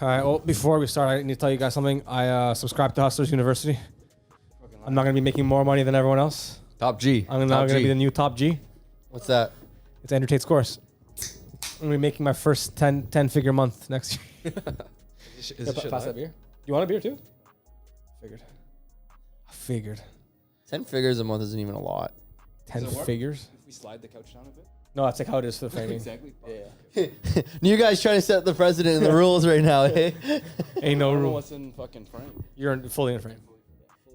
All right. Well, before we start, I need to tell you guys something. I subscribe to Hustlers University. I'm not gonna be making more money than everyone else. Top G. I'm not gonna be the new top G. What's that? It's Andrew Tate's course. I'm gonna be making my first 10-figure month next year. Pass that beer. You want a beer too? I figured. 10 figures a month isn't even a lot. 10 figures? If we slide the couch down a bit? No, that's like how it is for the framing. Exactly. Yeah. You guys trying to set the precedent and the rules right now, eh? Ain't no rule. What's in fucking frame? You're fully in frame.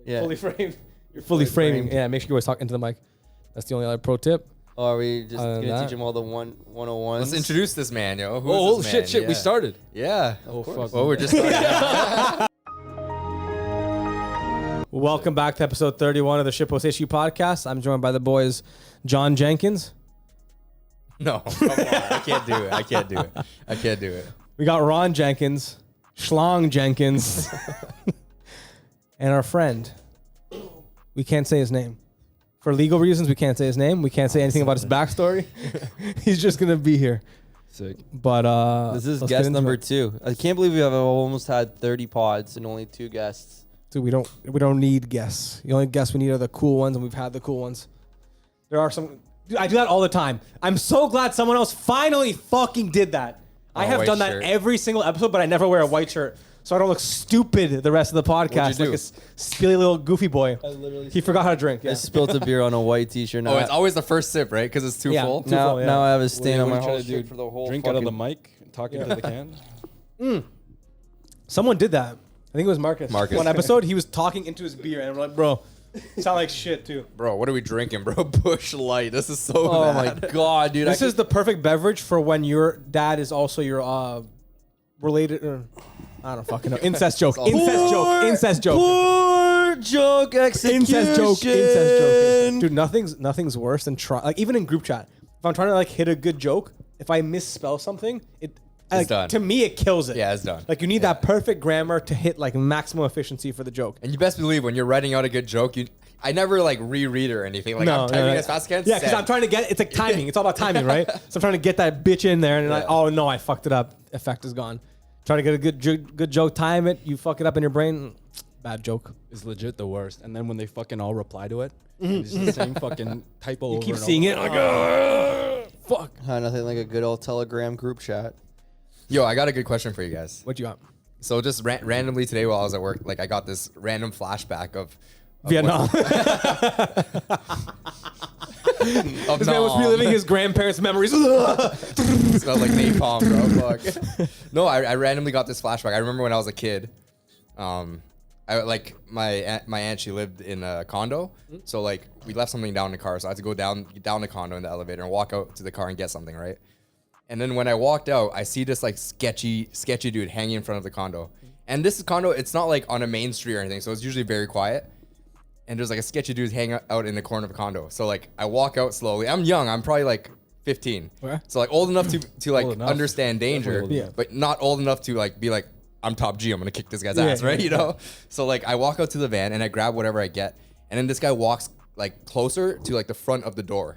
Yeah. Fully framed. You're fully framing. Yeah, make sure you always talk into the mic. That's the only other pro tip. Oh, are we just Other going than to that- teach them all the 101s? Let's introduce this man, yo. Who Oh, is this man? shit, Yeah. we started. Yeah. Oh, fuck. Well, we're just starting. Welcome back to episode 31 of the Shitpost Issue podcast. I'm joined by the boys, John Jenkins. No, come on. I can't do it. We got Ron Jenkins, Schlong Jenkins, and our friend. We can't say his name. For legal reasons, we can't say his name. We can't say anything about his backstory. He's just going to be here. Sick. But This is let's get guest into number it. 2. I can't believe we have almost had 30 pods and only 2 guests. Dude, we don't need guests. The only guests we need are the cool ones, and we've had the cool ones. There are some. Dude, I do that all the time. I'm so glad someone else finally fucking did that. I have white done that shirt. every single episode, but I never wear a white shirt, so I don't look stupid the rest of the podcast What'd you like do? a spilly little goofy boy. He forgot how to drink. I Yeah. spilled a beer on a white t-shirt. Now, Oh, it's always the first sip, right? Because it's too Yeah. full. Too now, full, yeah. now I have a stain on What my are you whole trying to do? shirt for the whole Drink out of the fucking- mic, talking to the can. Someone did that. I think it was Marcus. Marcus. One episode, he was talking into his beer, and we're like, bro, sound like shit too. Bro, what are we drinking, bro? Bush Light. This is so Oh my bad. god, dude! This is the perfect beverage for when your dad is also your related. I don't fucking know. Incest joke. Incest joke. Incest joke. poor joke execution. Incest joke. Incest joke. Dude, nothing's worse than like even in group chat. If I'm trying to like hit a good joke, if I misspell something, like, done. to me it kills it. Yeah, it's done. Like you need that perfect grammar to hit like maximum efficiency for the joke. And you best believe when you're writing out a good joke, I never like reread or anything. Like I'm typing as fast as I can. Yeah, because I'm trying to get it's like timing. It's all about timing, right? So I'm trying to get that bitch in there, and then oh no, I fucked it up. Effect is gone. Trying to get a good joke, time it. You fuck it up in your brain. Bad joke. It's legit the worst. And then when they fucking all reply to it, it's the same fucking typo over Keep and seeing over. it. Like, fuck. Nothing like a good old Telegram group chat. Yo, I got a good question for you guys. What you got? So just randomly today while I was at work, like I got this random flashback of Vietnam. of This man was reliving his grandparents' memories. It smelled like napalm, bro. Fuck. No, I randomly got this flashback. I remember when I was a kid. I like my aunt. She lived in a condo, so like we left something down in the car. So I had to go down the condo in the elevator and walk out to the car and get something, right? And then when I walked out, I see this like sketchy dude hanging in front of the condo. And this condo, it's not like on a main street or anything, so it's usually very quiet. And there's like a sketchy dude hanging out in the corner of a condo. So like I walk out slowly. I'm young. I'm probably like 15. Okay. So like old enough to like enough. understand danger, Definitely old enough. but not old enough to like be like, I'm top G. I'm gonna kick this guy's Yeah, ass, right? yeah, You know. So like I walk out to the van and I grab whatever I get, and then this guy walks like closer to like the front of the door.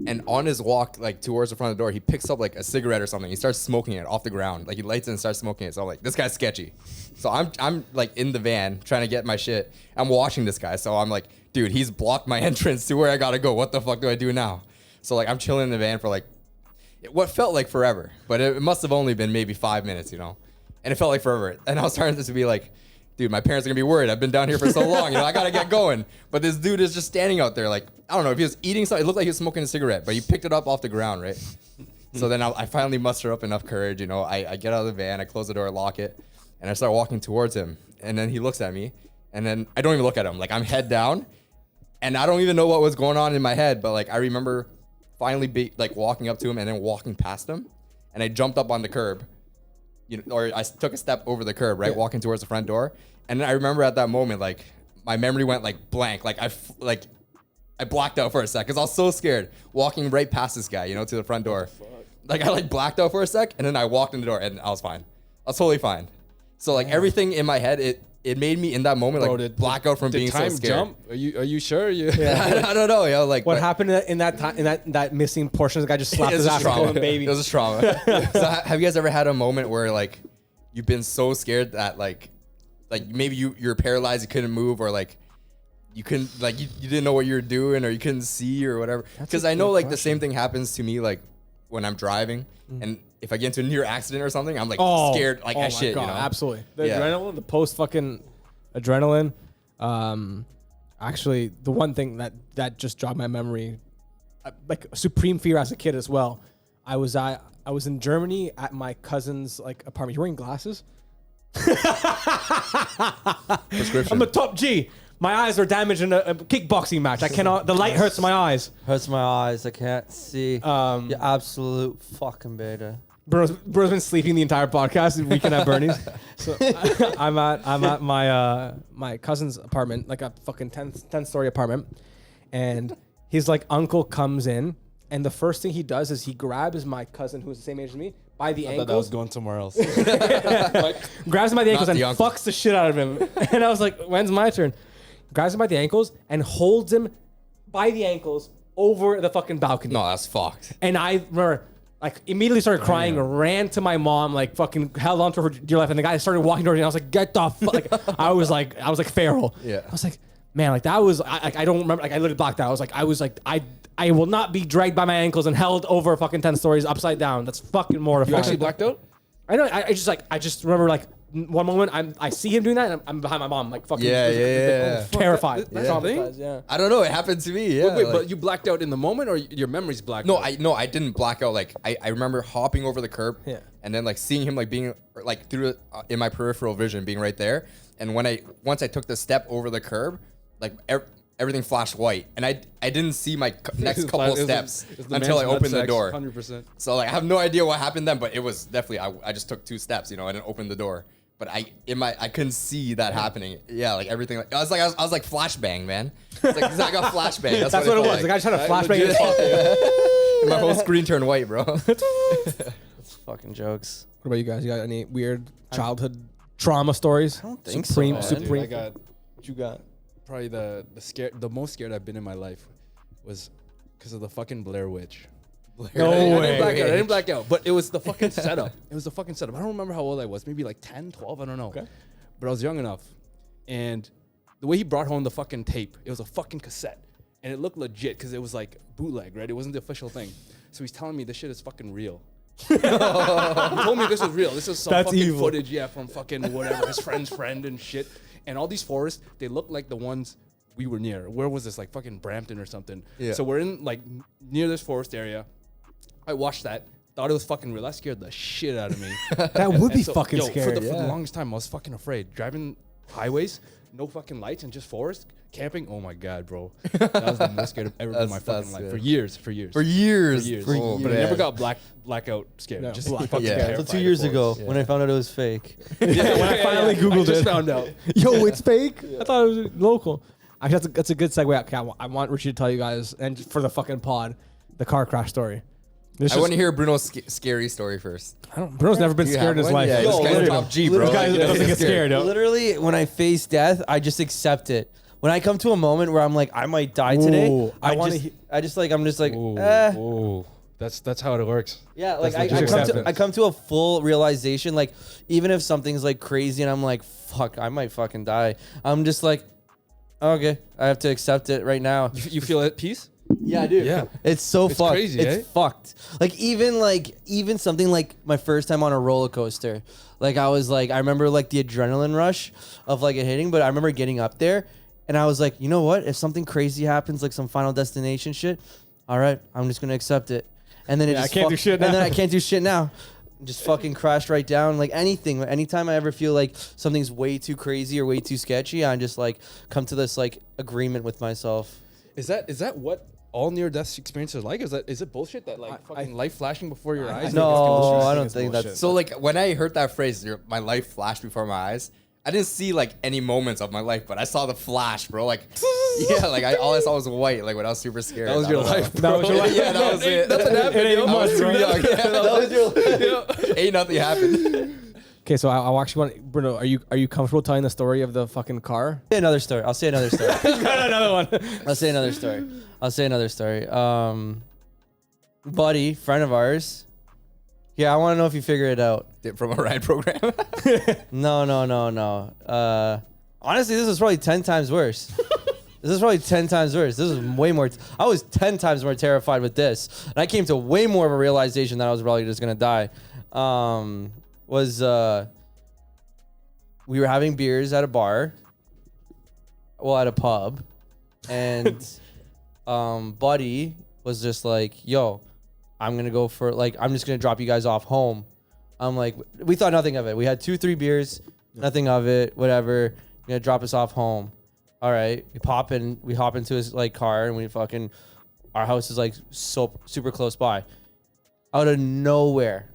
And on his walk, like towards the front of the door, he picks up like a cigarette or something. He starts smoking it off the ground. Like he lights it and starts smoking it. So I'm like, this guy's sketchy. So I'm like in the van trying to get my shit. I'm watching this guy. So I'm like, dude, he's blocked my entrance to where I gotta go. What the fuck do I do now? So like I'm chilling in the van for like what felt like forever, but it must have only been maybe 5 minutes, you know? And it felt like forever. And I was starting to be like, dude, my parents are gonna be worried. I've been down here for so long, I gotta get going. But this dude is just standing out there, like, I don't know if he was eating something. It looked like he was smoking a cigarette, but he picked it up off the ground, right? So then I finally muster up enough courage, I get out of the van, I close the door, lock it, and I start walking towards him. And then he looks at me, and then I don't even look at him. Like I'm head down, and I don't even know what was going on in my head, but like I remember finally walking up to him and then walking past him, and I jumped up on the curb. Or I took a step over the curb, right, walking towards the front door. And I remember at that moment, like my memory went like blank. Like I blacked out for a sec because I was so scared walking right past this guy, to the front door. Like I like blacked out for a sec, and then I walked in the door, and I was fine. I was totally fine. So like everything in my head, it made me in that moment like black out from being so time scared. jump? Are you sure? I don't know, yo. Like What happened in that time, in that missing portion? The guy just slapped It was his a ass trauma. like a baby. It was a trauma. So have you guys ever had a moment where like you've been so scared that like maybe you're paralyzed, you couldn't move, or like you couldn't like you didn't know what you were doing, or you couldn't see or whatever? Because I know like the same thing happens to me like when I'm driving, and if I get into a near accident or something, I'm like scared like as shit. God, you know, absolutely. The Yeah. adrenaline, the post fucking adrenaline. Actually, the one thing that just jogged my memory, like supreme fear as a kid as well. I was in Germany at my cousin's like apartment. You wearing glasses? prescription. I'm a top G. My eyes are damaged in a kickboxing match. I cannot. The light hurts my eyes. Hurts my eyes. I can't see. You absolute fucking beta. Bro's been sleeping the entire podcast. Weekend at Bernie's. So I'm at my cousin's apartment, like a fucking 10-story apartment, and his like uncle comes in, and the first thing he does is he grabs my cousin, who's the same age as me, by the I thought that was ankles, going somewhere else. grabs him by the ankles and the uncle. fucks the shit out of him. And I was like, when's my turn? Grabs him by the ankles and holds him by the ankles over the fucking balcony. No, that's fucked. And I remember, like, immediately started crying, ran to my mom, like, fucking held on to her dear life. And the guy started walking towards me. And I was like, get the fuck. Like, I was like feral. Yeah. I was like, man, like, that was, I don't remember. Like, I literally blacked out. I was like, I will not be dragged by my ankles and held over fucking 10 stories upside down. That's fucking mortifying. You actually blacked out? I know. I just remember, like, one moment I see him doing that, and I'm behind my mom, like, fucking Yeah. terrified. That's the thing? Traumatized, yeah. I don't know. It happened to me. Yeah. Wait, like- but you blacked out in the moment, or your memories blacked No, out? I didn't black out. Like I remember hopping over the curb, Yeah. and then like seeing him like being like through in my peripheral vision, being right there. And once I took the step over the curb, like everything flashed white, and I didn't see my next couple of steps until I opened the door. 100%. So like I have no idea what happened then, but it was definitely I just took 2 steps, you know, and then opened the door. But I couldn't see that happening. Yeah, like everything. Like, I was like flashbang, man. It's like I got flashbang. That's That's what it was. felt The guy like. tried to flashbang his fucking. My whole screen turned white, bro. That's fucking jokes. What about you guys? You got any weird childhood trauma stories? I don't think so, Supreme, man. supreme. I got What you got? probably the most scared I've been in my life was because of the fucking Blair Witch. No I way. I didn't black out, but it was the fucking setup. It was the fucking setup. I don't remember how old I was. Maybe like 10, 12, I don't know. Okay. But I was young enough. And the way he brought home the fucking tape, it was a fucking cassette. And it looked legit because it was like bootleg, right? It wasn't the official thing. So he's telling me this shit is fucking real. He told me this was real. This is some That's fucking evil. footage, yeah, from fucking whatever, his friend's friend and shit. And all these forests, they look like the ones we were near. Where was this? Like fucking Brampton or something. Yeah. So we're in like near this forest area. I watched that, thought it was fucking real. That scared the shit out of me. That would be And so, fucking yo, scary. For the yeah. longest time, I was fucking afraid. Driving highways, no fucking lights, and just forest, camping. Oh my god, bro. That was the most scared I've ever been in my That's fucking life. good. For years. For years. For years. Oh, But I man. never got blackout scared. No, Just black- fucking yeah. terrified So 2 of years ago, forest. when I found out it was fake. Yeah, when I finally Googled I just it. found out. Yo, it's fake. I thought it was local. Actually, that's a good segue. Okay, I want Richie to tell you guys, and for the fucking pod, the car crash story. This I is- want to hear Bruno's scary story first. Bruno's never been Do you scared in have his one? life. Yeah, Yo, this guy's literally- top G, bro. This guy Like, doesn't yeah. get scared. Yo. Literally, when I face death, I just accept it. When I come to a moment where I'm like, I might die today, Ooh, I wanna I'm just like, Ooh, eh. ooh. That's how it works. Yeah, like That's legit acceptance. I come to a full realization, like even if something's like crazy and I'm like, fuck, I might fucking die. I'm just like, okay, I have to accept it right now. You feel at peace? Yeah, I do. Yeah. It's so It's fucked. crazy, It's fucked. Like even something like my first time on a roller coaster. Like I was like, I remember like the adrenaline rush of like it hitting, but I remember getting up there and I was like, you know what? If something crazy happens, like some Final Destination shit, all right, I'm just gonna accept it. And then it Yeah, I just can't do shit And then now. I can't do shit now. Just fucking crashed right down. Like anything. Anytime I ever feel like something's way too crazy or way too sketchy, I just like come to this like agreement with myself. Is that what all near death experiences are like? Is it bullshit that like fucking life flashing before your eyes? No, I don't it's think bullshit. that's So like when I heard that phrase, my life flashed before my eyes. I didn't see like any moments of my life, but I saw the flash, bro. Like, yeah, like all I saw was white. Like when I was super scared. That was I your don't know. life, That was your life. Yeah, that was it. Nothing happened, yo. I was too young. Yeah, that was your ain't nothing happened. Okay, so I actually want Bruno. Are you comfortable telling the story of the fucking car? Say another story. I'll say another story. Got another one. I'll say another story. Buddy, friend of ours, Yeah, I want to know if you figure it out. From a ride program. No. Honestly, this is probably 10 times worse. This is probably 10 times worse. This is way more. I was 10 times more terrified with this. And I came to way more of a realization that I was probably just going to die. We were having beers at a bar. Well, at a pub. And Buddy was just like, yo, I'm going to go for, like, I'm just going to drop you guys off home. I'm like, we thought nothing of it. We had 2-3 beers, nothing of it, whatever. You're going to drop us off home. All right, we hop into his like car and our house is like so super close by. Out of nowhere,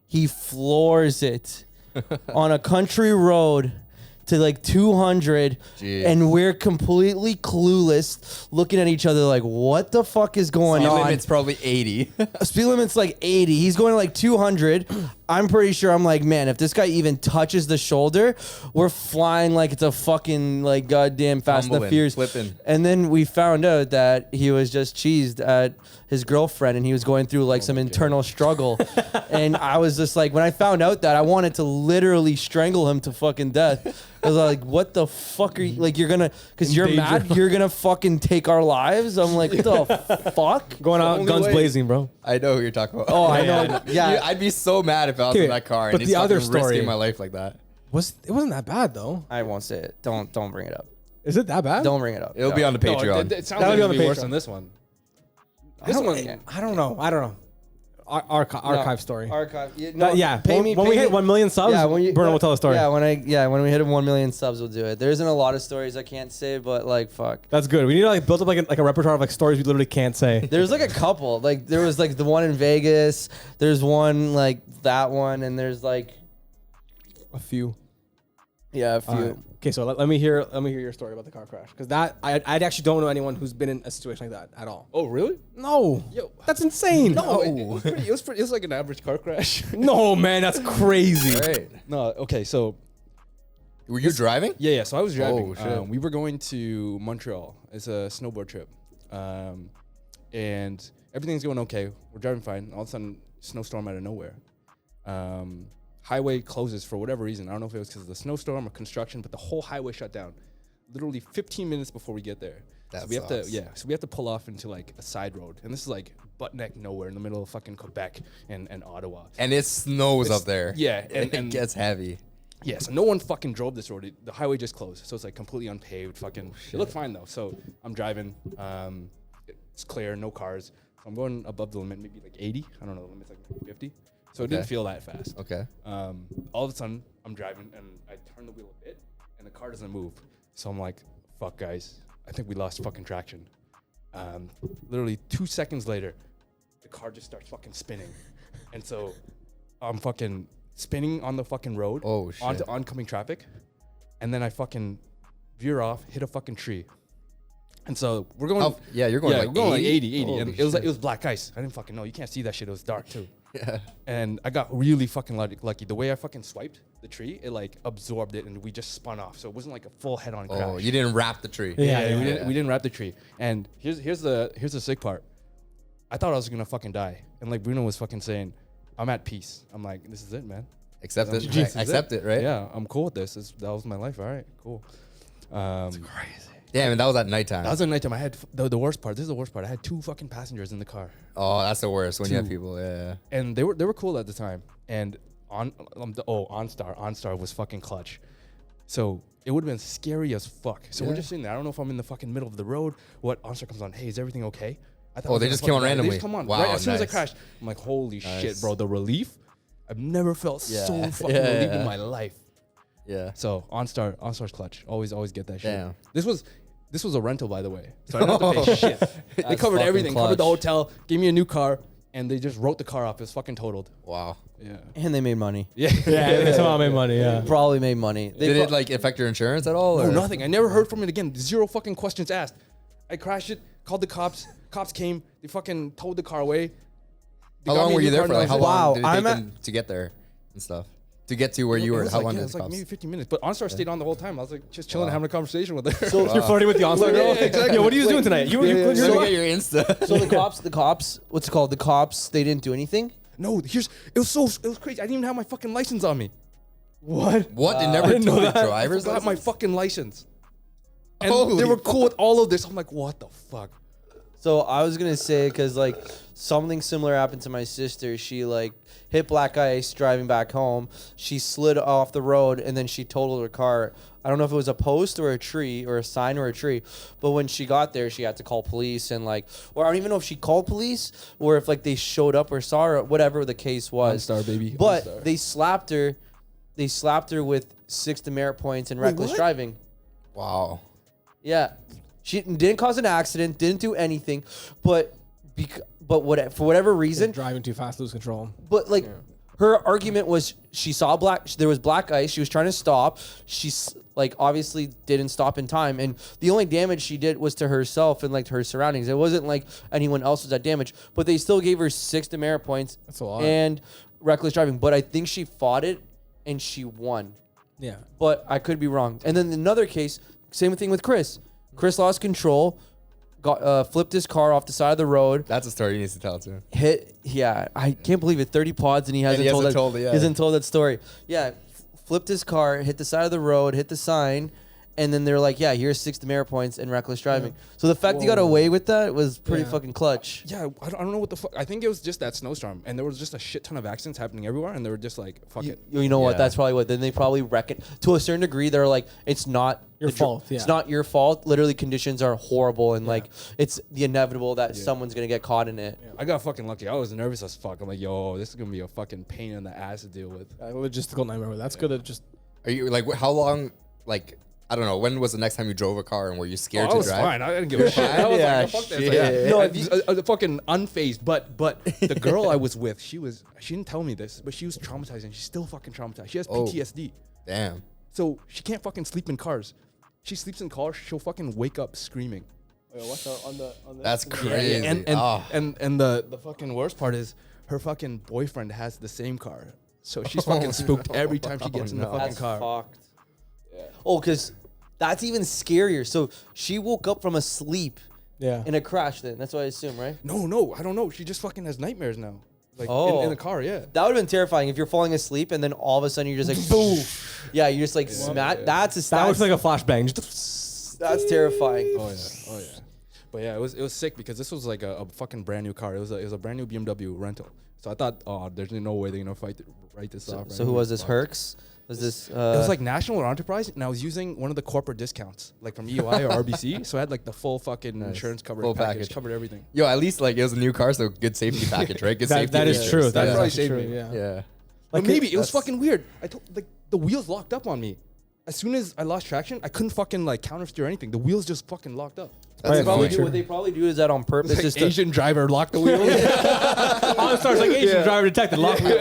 he floors it on a country road to like 200, Jeez. and we're completely clueless, looking at each other like, what the fuck is going on? It's probably 80. Speed limit's like 80. He's going to like 200. I'm pretty sure I'm like, man, if this guy even touches the shoulder, we're flying like it's a fucking like goddamn Fast and the Furious. Flipping. And then we found out that he was just cheesed at his girlfriend and he was going through like some internal struggle. And I was just like, when I found out that, I wanted to literally strangle him to fucking death. I was like, what the fuck are you, like, you're gonna, because you're mad, you're gonna fucking take our lives? I'm like, what the fuck? Going out, guns blazing, bro. I know who you're talking about. Oh, I know. Yeah. I'd be so mad if I was Okay, in that car but and the other risking story- my life like that. It wasn't that bad though. I won't say it. Don't bring it up. Is it that bad? Don't bring it up. It'll be on the No, Patreon. it sounds That'll like be on it'll the be worse Patreon. than this one. I This don't, one, I don't know. Archive story. Archive. Yeah, pay me. When we hit 1 million subs, Bruno will tell a story. Yeah, when we hit 1 million subs, we'll do it. There isn't a lot of stories I can't say, but like, fuck. That's good. We need to like build up like a repertoire of like stories we literally can't say. There's like a couple. Like there was like the one in Vegas. There's one like that one, and there's like A few. a few. Okay, so let me hear your story about the car crash, because that I actually don't know anyone who's been in a situation like that at all. oh really? No, Yo. that's insane. No, it was pretty. It was like an average car crash. No, man, that's crazy. Right. No, okay, so Were you driving? yeah. So I was driving. Oh, shit. We were going to Montreal. It's a snowboard trip, and everything's going okay. We're driving fine. All of a sudden, snowstorm out of nowhere. Highway closes for whatever reason. I don't know if it was because of the snowstorm or construction, but the whole highway shut down. Literally 15 minutes before we get there. That so we sucks. so we have to pull off into like a side road, and this is like butt neck nowhere in the middle of fucking Quebec and Ottawa. And it snows up there. Yeah, and it gets heavy. yeah, so no one fucking drove this road. The highway just closed, so it's like completely unpaved. Fucking, it looked fine though. So I'm driving. It's clear, no cars. So I'm going above the limit, maybe like 80. I don't know, the limit's like maybe 50. So it didn't Okay. feel that fast. Okay. All of a sudden, I'm driving and I turn the wheel a bit, and the car doesn't move. So I'm like, "Fuck, guys, I think we lost fucking traction." Literally 2 seconds later, the car just starts fucking spinning, and so I'm fucking spinning on the fucking road Oh, shit. onto oncoming traffic, and then I fucking veer off, hit a fucking tree. And so we're going. Yeah, you're going like we're going like 80, 80. Holy And it was like, shit. it was black ice. I didn't fucking know. You can't see that shit. It was dark too. Yeah. And I got really fucking lucky. The way I fucking swiped the tree, it like absorbed it, and we just spun off. So it wasn't like a full head-on crash. Oh, you didn't wrap the tree. Yeah, We didn't wrap the tree. And here's the sick part. I thought I was gonna fucking die, and like Bruno was fucking saying, "I'm at peace." I'm like, "This is it, man. Accept it. This is Accept it, right? Yeah, I'm cool with this. That was my life. All right, cool." Crazy. Damn, and that was at nighttime. That was at nighttime. I had the worst part. This is the worst part. I had 2 fucking passengers in the car. Oh, that's the worst when you have Two. people. Yeah. And they were cool at the time. And OnStar was fucking clutch. So it would have been scary as fuck. So we're just sitting there. I don't know if I'm in the fucking middle of the road. What OnStar comes on? Hey, is everything okay? I thought I Oh, was they gonna just came on fucking die. They randomly. just come on Wow, right as soon as I nice. crashed. I'm like, holy shit, Nice. bro. The relief. I've never felt so Yeah. fucking Yeah, relief yeah. in my life. Yeah. So OnStar's clutch. Always get that shit. Damn. This was a rental, by the way. So I didn't have to pay shit. They covered fucking everything. Covered the clutch. hotel. Gave me a new car. And they just wrote the car off. It was fucking totaled. Wow. Yeah. And they made money. Yeah. Yeah, they somehow made money. Yeah. Probably made money. Did it like affect your insurance at all? No, Or? nothing. I never heard from it again. 0 fucking questions asked. I crashed it. Called the cops. Cops came. They fucking towed the car away. They How got long me a were you new there car for? and I Like, how was long Wow, did it take I'm them to get there and stuff? to get to where you It were? was How like, long yeah, did it was the like cops? maybe 15 minutes. But OnStar stayed on the whole time. I was like just chilling, having a conversation with her. So You're flirting with the OnStar girl. Yeah, exactly. Yeah, what are you doing tonight? You yeah, cleared yeah. your Let me door? get your Insta. So the cops, what's it called? The cops, they didn't do anything. No, it was crazy. I didn't even have my fucking license on me. What? What? They I never didn't know took a that. driver's I got my license? fucking license. And Holy they were cool with all of this. I'm like, what the fuck? So I was gonna say, because like something similar happened to my sister. She like hit black ice driving back home. She slid off the road and then she totaled her car. I don't know if it was a post or a tree or a sign or a tree, but when she got there, she had to call police and like, or I don't even know if she called police or if like they showed up or saw her, whatever the case was. OnStar, baby. But OnStar. they slapped her. They slapped her with 6 demerit points and reckless what? driving. Wow. Yeah, she didn't cause an accident, didn't do anything, but for whatever reason, Driving too fast, lose control. but like her argument was she saw there was black ice, she was trying to stop, she's like obviously didn't stop in time, and the only damage she did was to herself and like to her surroundings. It wasn't like anyone else was at damage, but they still gave her 6 demerit points. That's a lot. And reckless driving, but I think she fought it and she won. Yeah. But I could be wrong. And then another case, same thing with Chris. Chris lost control, got flipped his car off the side of the road, That's a story he needs to tell too. hit. Yeah, I can't believe it. 30 pods, and he hasn't, he hasn't told, told it, that. yeah. He hasn't told that story. Yeah, flipped his car, hit the side of the road, hit the sign, and then they're like, "Yeah, here's 6 demerit points and reckless driving." So the fact he got away with that was pretty Yeah. fucking clutch. Yeah, I don't know what the fuck. I think it was just that snowstorm, and there was just a shit ton of accidents happening everywhere, and they were just like, fuck it. You know what? Yeah. That's probably what. Then they probably reckon to a certain degree. They're like, it's not Your the fault, yeah. It's not your fault. Literally, conditions are horrible, and like it's the inevitable that someone's gonna get caught in it. I got fucking lucky. I was nervous as fuck. I'm like, yo, this is gonna be a fucking pain in the ass to deal with. A logistical nightmare. That's good to just. Are you like how long? Like I don't know. When was the next time you drove a car and were you scared I to was drive? fine. I didn't give a shit. I was Yeah, like, fuck this. shit. Like, No, I if you- was fucking unfazed. But the girl I was with, she didn't tell me this, but she was traumatized, and she's still fucking traumatized. She has Oh. PTSD, Damn. so she can't fucking sleep in cars. She sleeps in cars. She'll fucking wake up screaming. That's crazy. And Ah. and the fucking worst part is her fucking boyfriend has the same car, so she's fucking spooked every time she gets in the no. fucking That's car. fucked. Oh, because that's even scarier. So she woke up from a sleep Yeah. in a crash. Then that's what I assume, right? No, I don't know. She just fucking has nightmares now. Like Oh. in the car, yeah. That would have been terrifying if you're falling asleep and then all of a sudden you're just like boom. Yeah, you just like smack. Yeah. That looks like a flashbang. Just that's terrifying. Oh yeah. But yeah, it was sick because this was like a fucking brand new car. It was a brand new BMW rental. So I thought, oh, there's no way they're gonna write this off. So who was this? Herx? Was this? It was like National or Enterprise, and I was using one of the corporate discounts, like from EY or RBC. So I had like the full fucking insurance covered Full package, package. covered everything. Yo, at least like it was a new car, so good safety package, right? Good safety. that is features. true. That That's is probably actually saved true. me. Yeah. Yeah. But maybe it was that's- fucking weird. Like the wheels locked up on me. As soon as I lost traction, I couldn't fucking like counter steer anything. The wheels just fucking locked up. That's Right, probably feature. what they probably do is that on purpose. Like Just to- Asian driver locked the wheels. OnStar's like Asian driver detected. Lock me.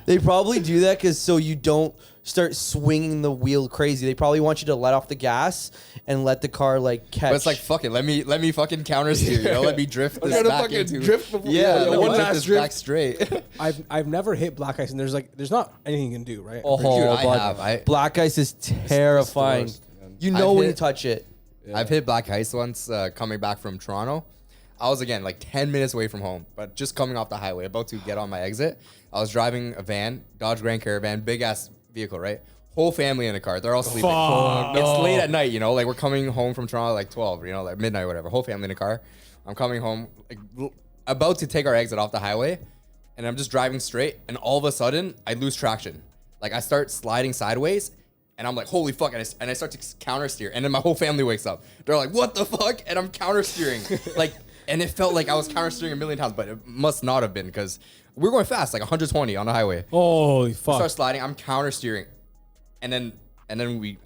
they probably do that because so you don't start swinging the wheel crazy. They probably want you to let off the gas and let the car like catch. But it's like fuck it. Let me fucking counter steer. You know, let me drift I'm this trying to back fucking into drift before- Yeah, yeah, let me one drift last this drift. back straight. I've never hit black ice, and there's not anything you can do, right? oh, Dude, I bud. have. Black ice is terrifying. worst, man. You know I've when you hit- touch it. Yeah. I've hit black ice once coming back from Toronto. I was again like 10 minutes away from home, but just coming off the highway, about to get on my exit. I was driving a van, Dodge Grand Caravan, big ass vehicle, right? Whole family in the car. They're all sleeping. Fuck, It's late at night, you know, like we're coming home from Toronto like 12, you know, like midnight, whatever. Whole family in the car. I'm coming home, like, about to take our exit off the highway, and I'm just driving straight, and all of a sudden, I lose traction. Like I start sliding sideways. And I'm like, holy fuck. And I start to counter steer. And then my whole family wakes up. They're like, what the fuck? And I'm counter steering. Like, and it felt like I was counter steering a million times, but it must not have been because we were going fast, like 120 on the highway. Holy I start fuck! sliding. I'm counter steering. And then I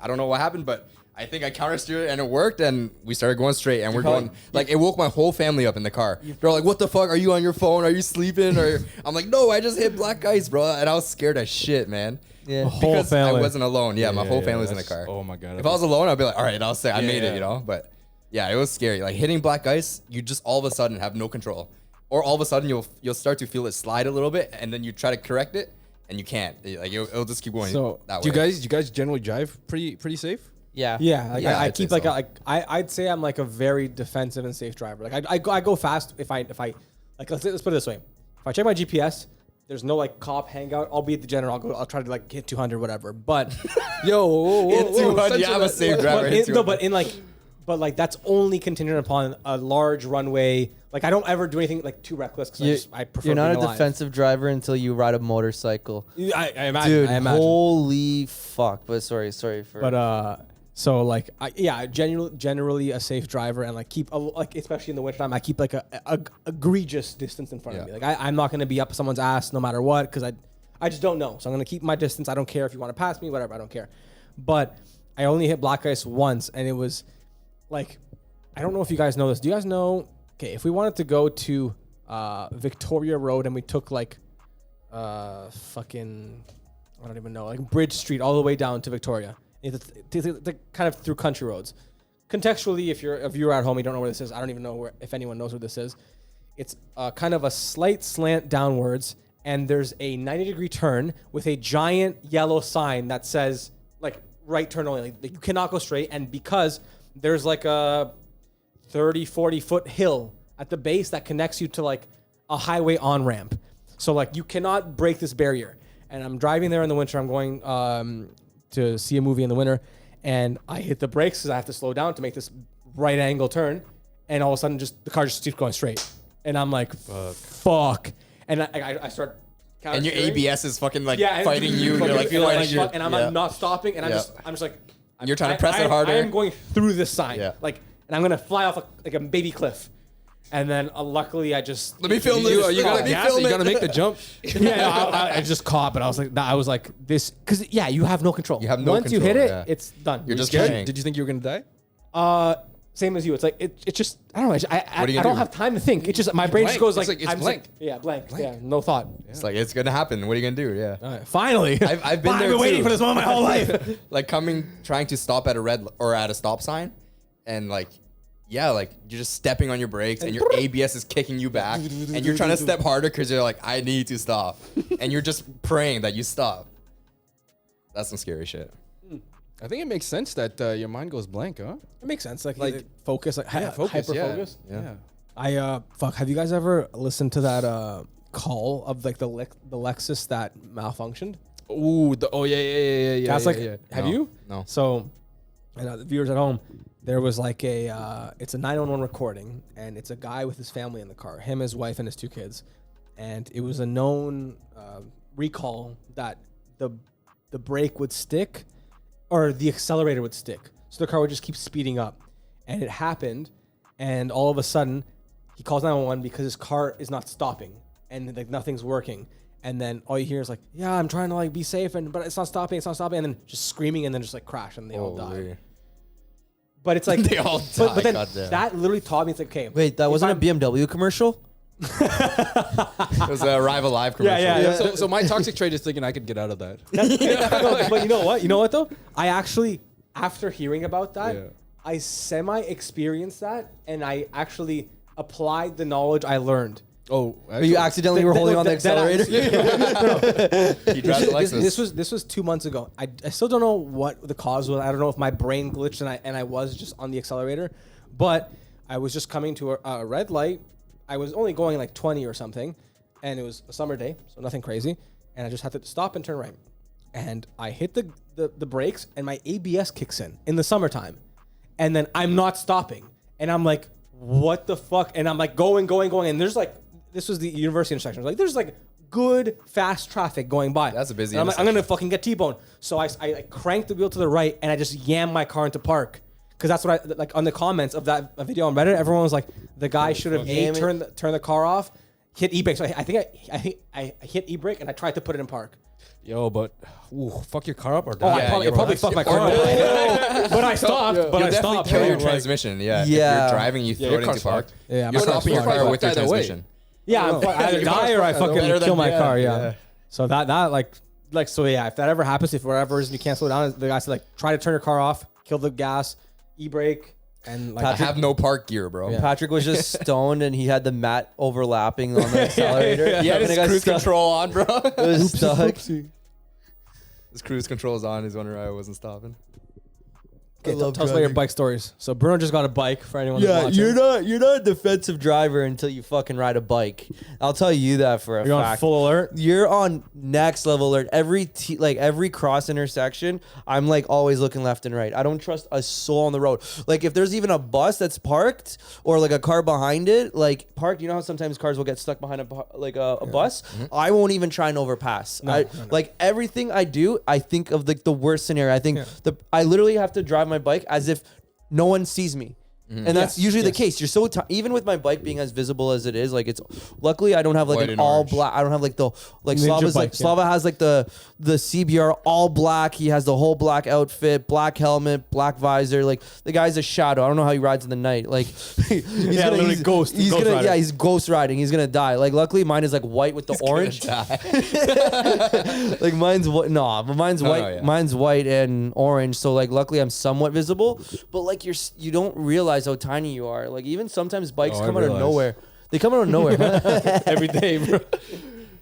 don't know what happened, but I think I counter steered and it worked. And we started going straight. And we're going, like, it woke my whole family up in the car. They're like, what the fuck? Are you on your phone? Are you sleeping? Or I'm like, no, I just hit black ice, bro. And I was scared as shit, man. Yeah. Whole Because family. I wasn't alone. Yeah, my whole family was in the that's- car. Oh my god. If I was alone, I'd be like, all right, I'll say I made Yeah. it, you know? But yeah, it was scary. Like hitting black ice, you just all of a sudden have no control. Or all of a sudden you'll start to feel it slide a little bit and then you try to correct it and you can't. Like it'll just keep going. So, that Do way. you guys generally drive pretty safe? Yeah. Yeah, like Yeah, I I'd keep say like so. I'd say I'm like a very defensive and safe driver. Like I go fast if I like let's put it this way. If I check my GPS, there's no like cop hangout. I'll be at the general. I'll try to like hit 200 whatever. But Yo, whoa, Hit 200, yeah, I'm a safe driver. Hit 200. But like that's only contingent upon a large runway. Like I don't ever do anything like too reckless because I prefer. You're not a being alive. defensive driver until you ride a motorcycle. I imagine. Dude, I imagine. holy fuck. But sorry for. But so like generally a safe driver and like keep like especially in the wintertime I keep like a egregious distance in front of me. Like I'm not gonna be up someone's ass no matter what because I just don't know. So I'm gonna keep my distance. I don't care if you want to pass me, whatever. I don't care. But I only hit black ice once, and it was like I don't know if you guys know this. Do you guys know? Okay, if we wanted to go to Victoria Road and we took like fucking I don't even know like Bridge Street all the way down to Victoria. It's kind of through country roads. Contextually, if you're at home, you don't know where this is. I don't even know if anyone knows where this is. It's kind of a slight slant downwards, and there's a 90-degree turn with a giant yellow sign that says like right turn only. Like, you cannot go straight, and because there's like a 30-40 foot hill at the base that connects you to like a highway on ramp. So like you cannot break this barrier. And I'm driving there in the winter. I'm going to see a movie in the winter, and I hit the brakes because I have to slow down to make this right angle turn, and all of a sudden the car just keeps going straight, and I'm like, fuck. And I start And your counter-steering. ABS is fucking like Yeah, and fighting you. fucking You're like feeling fighting like you. fuck, and I'm like, not stopping, and I'm just like, You're trying to press it harder. I am going through this sign, Yeah. like, and I'm gonna fly off like a baby cliff, and then luckily I just Let me film this. You Let gotta me gas film it. You it. gotta make the jump. yeah, no, I just caught, but I was like this because you have no control. You have no Once you hit control, it, yeah. it's done. You're just Scared? praying. Did you think you were gonna die? Same as you. It's like it's just I don't know. I are you I gonna don't do? have time to think. It's just my brain just blank. goes It's like like- it's I'm just blank. like, yeah, blank. Yeah, no thought. It's like it's gonna happen. What are you gonna do? Yeah. All right, finally, I've been there been waiting too. for this moment my whole life. Like trying to stop at a red or at a stop sign, and like, yeah, like you're just stepping on your brakes, and your ABS is kicking you back, and you're trying to step harder because you're like, I need to stop, and you're just praying that you stop. That's some scary shit. I think it makes sense that your mind goes blank, huh? It makes sense. Like Like- focus, like Focus. hyper Yeah. focus. Yeah. I fuck. Have you guys ever listened to that call of like the Lexus that malfunctioned? Ooh. Yeah. That's yeah, like, yeah. have No, you? no. So, and the viewers at home, there was like it's a 911 recording, and it's a guy with his family in the car, him, his wife, and his 2 kids, and it was a known recall that the brake would stick, or the accelerator would stick, so the car would just keep speeding up, and it happened, and all of a sudden, he calls 911 because his car is not stopping, and like nothing's working. And then all you hear is like, yeah, I'm trying to like be safe, but it's not stopping, and then just screaming, and then just like crash, and they all die. Holy. But it's like They all But die, then goddamn. that literally taught me it's like, okay, Wait, that if wasn't a I'm- BMW commercial? It was a Arrive Alive commercial. yeah. So my toxic trait is thinking I could get out of that. No, but you know what? You know what though? I actually, after hearing about that, Yeah. I semi-experienced that, and I actually applied the knowledge I learned. Oh, You accidentally were holding on the accelerator? He drives a Lexus. This was 2 months ago. I still don't know what the cause was. I don't know if my brain glitched and I was just on the accelerator, but I was just coming to a red light. I was only going like 20 or something, and it was a summer day, so nothing crazy. And I just had to stop and turn right. And I hit the brakes, and my ABS kicks in the summertime. And then I'm not stopping. And I'm like, what the fuck? And I'm like going. And there's like, this was the university intersection. Like, there's like good, fast traffic going by. That's a busy And I'm like, I'm going to intersection. fucking get T-boned. So I cranked the wheel to the right, and I just yammed my car into park. Because that's what I, like on the comments of that video on Reddit, everyone was like, the guy should have turned the car off, hit e-brake. So I think I hit e-brake, and I tried to put it in park. Yo, but fuck your car up or Oh, die. I probably fucked my car up. But I stopped. But You'll I definitely stopped. kill bro. your Like- transmission. Yeah. If Yeah. you're driving, you throw your it into car's park. fucked. Yeah, You're my car's stopping your fucked. car with your Either way. transmission. Yeah, I either die or I fucking Better kill than- my yeah, car. Yeah. yeah. So that so yeah, if that ever happens, if for whatever reason you can't slow down, the guy said like try to turn your car off, kill the gas, e-brake, And like I have no park gear, bro. Yeah. Patrick was just stoned and he had the mat overlapping on the accelerator. He had And it his got cruise stuck. control on, bro. It was stuck. His cruise control is on. He's wondering why I wasn't stopping. Okay, love tell us about your driving. bike stories. So Bruno just got a bike for anyone who's Yeah, watching. you're not a defensive driver until you fucking ride a bike. I'll tell you that for a You're on fact. full alert. You're on next level alert. Every cross intersection, I'm like always looking left and right. I don't trust a soul on the road. Like if there's even a bus that's parked or like a car behind it, like parked. You know how sometimes cars will get stuck behind a bus. I won't even try and overpass. Like everything I do, I think of like the worst scenario. I think I literally have to drive my bike as if no one sees me. And that's usually the case. You're so even with my bike being as visible as it is, like it's luckily I don't have like White an and all orange. black. I don't have like the like Ninja Slava's like bike, Slava has like the CBR all black. He has the whole black outfit, black helmet, black visor. Like the guy's a shadow. I don't know how he rides in the night. Like he's literally ghost gonna rider. he's ghost riding. He's gonna die. Like luckily mine is like white with the orange. Like mine's what? No, but mine's white. no, yeah. Mine's white and orange. So like, luckily I'm somewhat visible. But like you don't realize how tiny you are. Like even sometimes bikes Oh, I come out of realize. nowhere. They come out of nowhere. Every day, bro.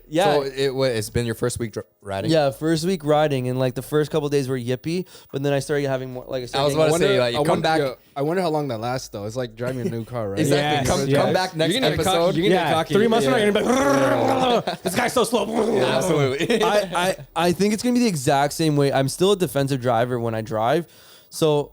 Yeah. So it's been your first week riding? Yeah, first week riding, and like the first couple days were yippee, but then I started having more. Like I was about to say, like, you come back. I wonder how long that lasts, though. It's like driving a new car, right? Exactly. Yes, Come yes. back next You're gonna get episode. you're gonna get Yeah, cocky. 3 months from now, Yeah. you're gonna be like, this guy's so slow. Absolutely. I think it's gonna be the exact same way. I'm still a defensive driver when I drive, so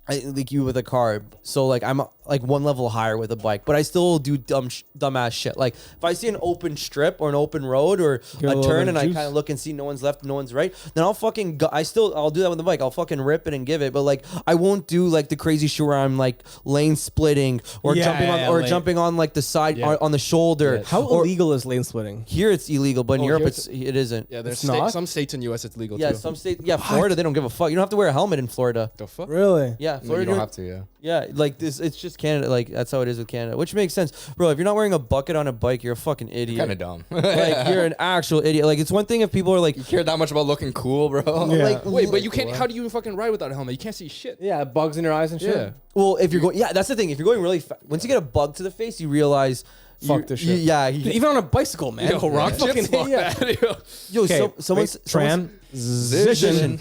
I like you with a car. So like I'm like one level higher with a bike, but I still do dumbass shit. Like if I see an open strip or an open road or Give it a a little turn bit and of I juice. kind of look and see no one's left, no one's right, then I'll fucking go. I'll do that with the bike. I'll fucking rip it and give it, but like I won't do like the crazy shit where I'm like lane splitting or Yeah, jumping on yeah, or lane. jumping on like the side Yeah. on the shoulder. Yeah. How Or- illegal is lane splitting? Here it's illegal, but in Oh, Europe here it isn't. Yeah, there's It's not? some states in U.S. it's legal Yeah, too. some states. Yeah, Florida they don't give a fuck. You don't have to wear a helmet in Florida. The fuck? Really? Yeah, No, Florida you don't have to, yeah. Yeah, like this, it's just Canada. Like that's how it is with Canada, which makes sense, bro. If you're not wearing a bucket on a bike, you're a fucking idiot. Kind of dumb. Like you're an actual idiot. Like it's one thing if people are like, You care that much about looking cool, bro? Yeah. like, Wait, but you can't. How do you fucking ride without a helmet? You can't see shit. Yeah, bugs in your eyes and shit. Yeah. well, if you're going, yeah, that's the thing. If you're going really fast, once you get a bug to the face, you realize, Fuck this shit. yeah, Even on a bicycle, man. Yo, rock Fucking- chips, fuck yeah. that. Yo. yo, Okay, someone's transition.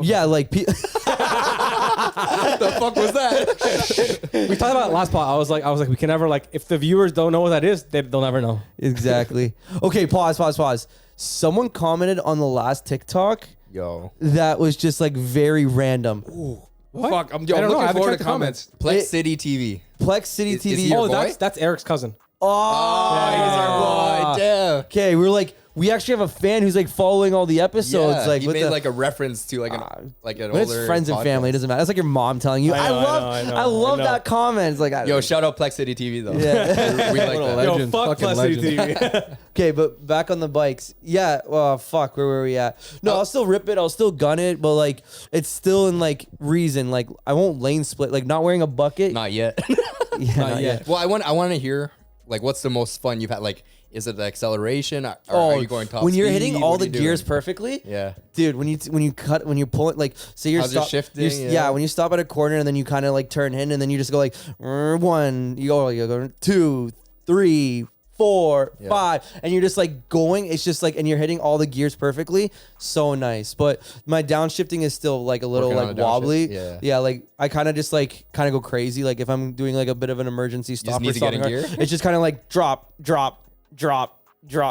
yeah, like. What the fuck was that? We talked about it last part. I was like, we can never like if the viewers don't know what that is, they'll never know. Exactly. Okay, pause. Someone commented on the last TikTok Yo. that was just like very random. What? Fuck, I'm I don't know. I looking haven't forward checked to the comments. comments. Plex It- City TV. Plex City Is TV. he your Oh, boy? that's Eric's cousin. Oh, he's our boy. Damn. okay. We're like, we actually have a fan who's like following all the episodes. Yeah, like, he with made the, like a reference to like an when older it's friends and podcast. family, it doesn't matter. It's like your mom telling you. I know, I love I know. that comment. It's like, Yo, shout out Plex City TV though. Yeah. we like What a that. Yo, legend. fuck Fucking Plus legend. TV. okay, but back on the bikes. Yeah. Well, fuck. Where were we at? No, I'll still rip it. I'll still gun it. But like, it's still in like reason. Like, I won't lane split. Like, not wearing a bucket. Not yet. yeah, not yet. Well, I want to hear like what's the most fun you've had. Like, is it the acceleration? Or are you going top when you're speed? hitting all What the are you gears doing? perfectly. Yeah. Dude, when you pull it, like, say you're How's it shifting? yeah, when you stop at a corner and then you kind of like turn in and then you just go like one, you go 2, 3, 4, Yeah. 5, and you're just like going. It's just like, and you're hitting all the gears perfectly. So nice. But my downshifting is still like a little Working on like a downshift? wobbly. Yeah. Like I kind of just like kind of go crazy. Like if I'm doing like a bit of an emergency stop need or to get in something, gear? it's just kind of like drop,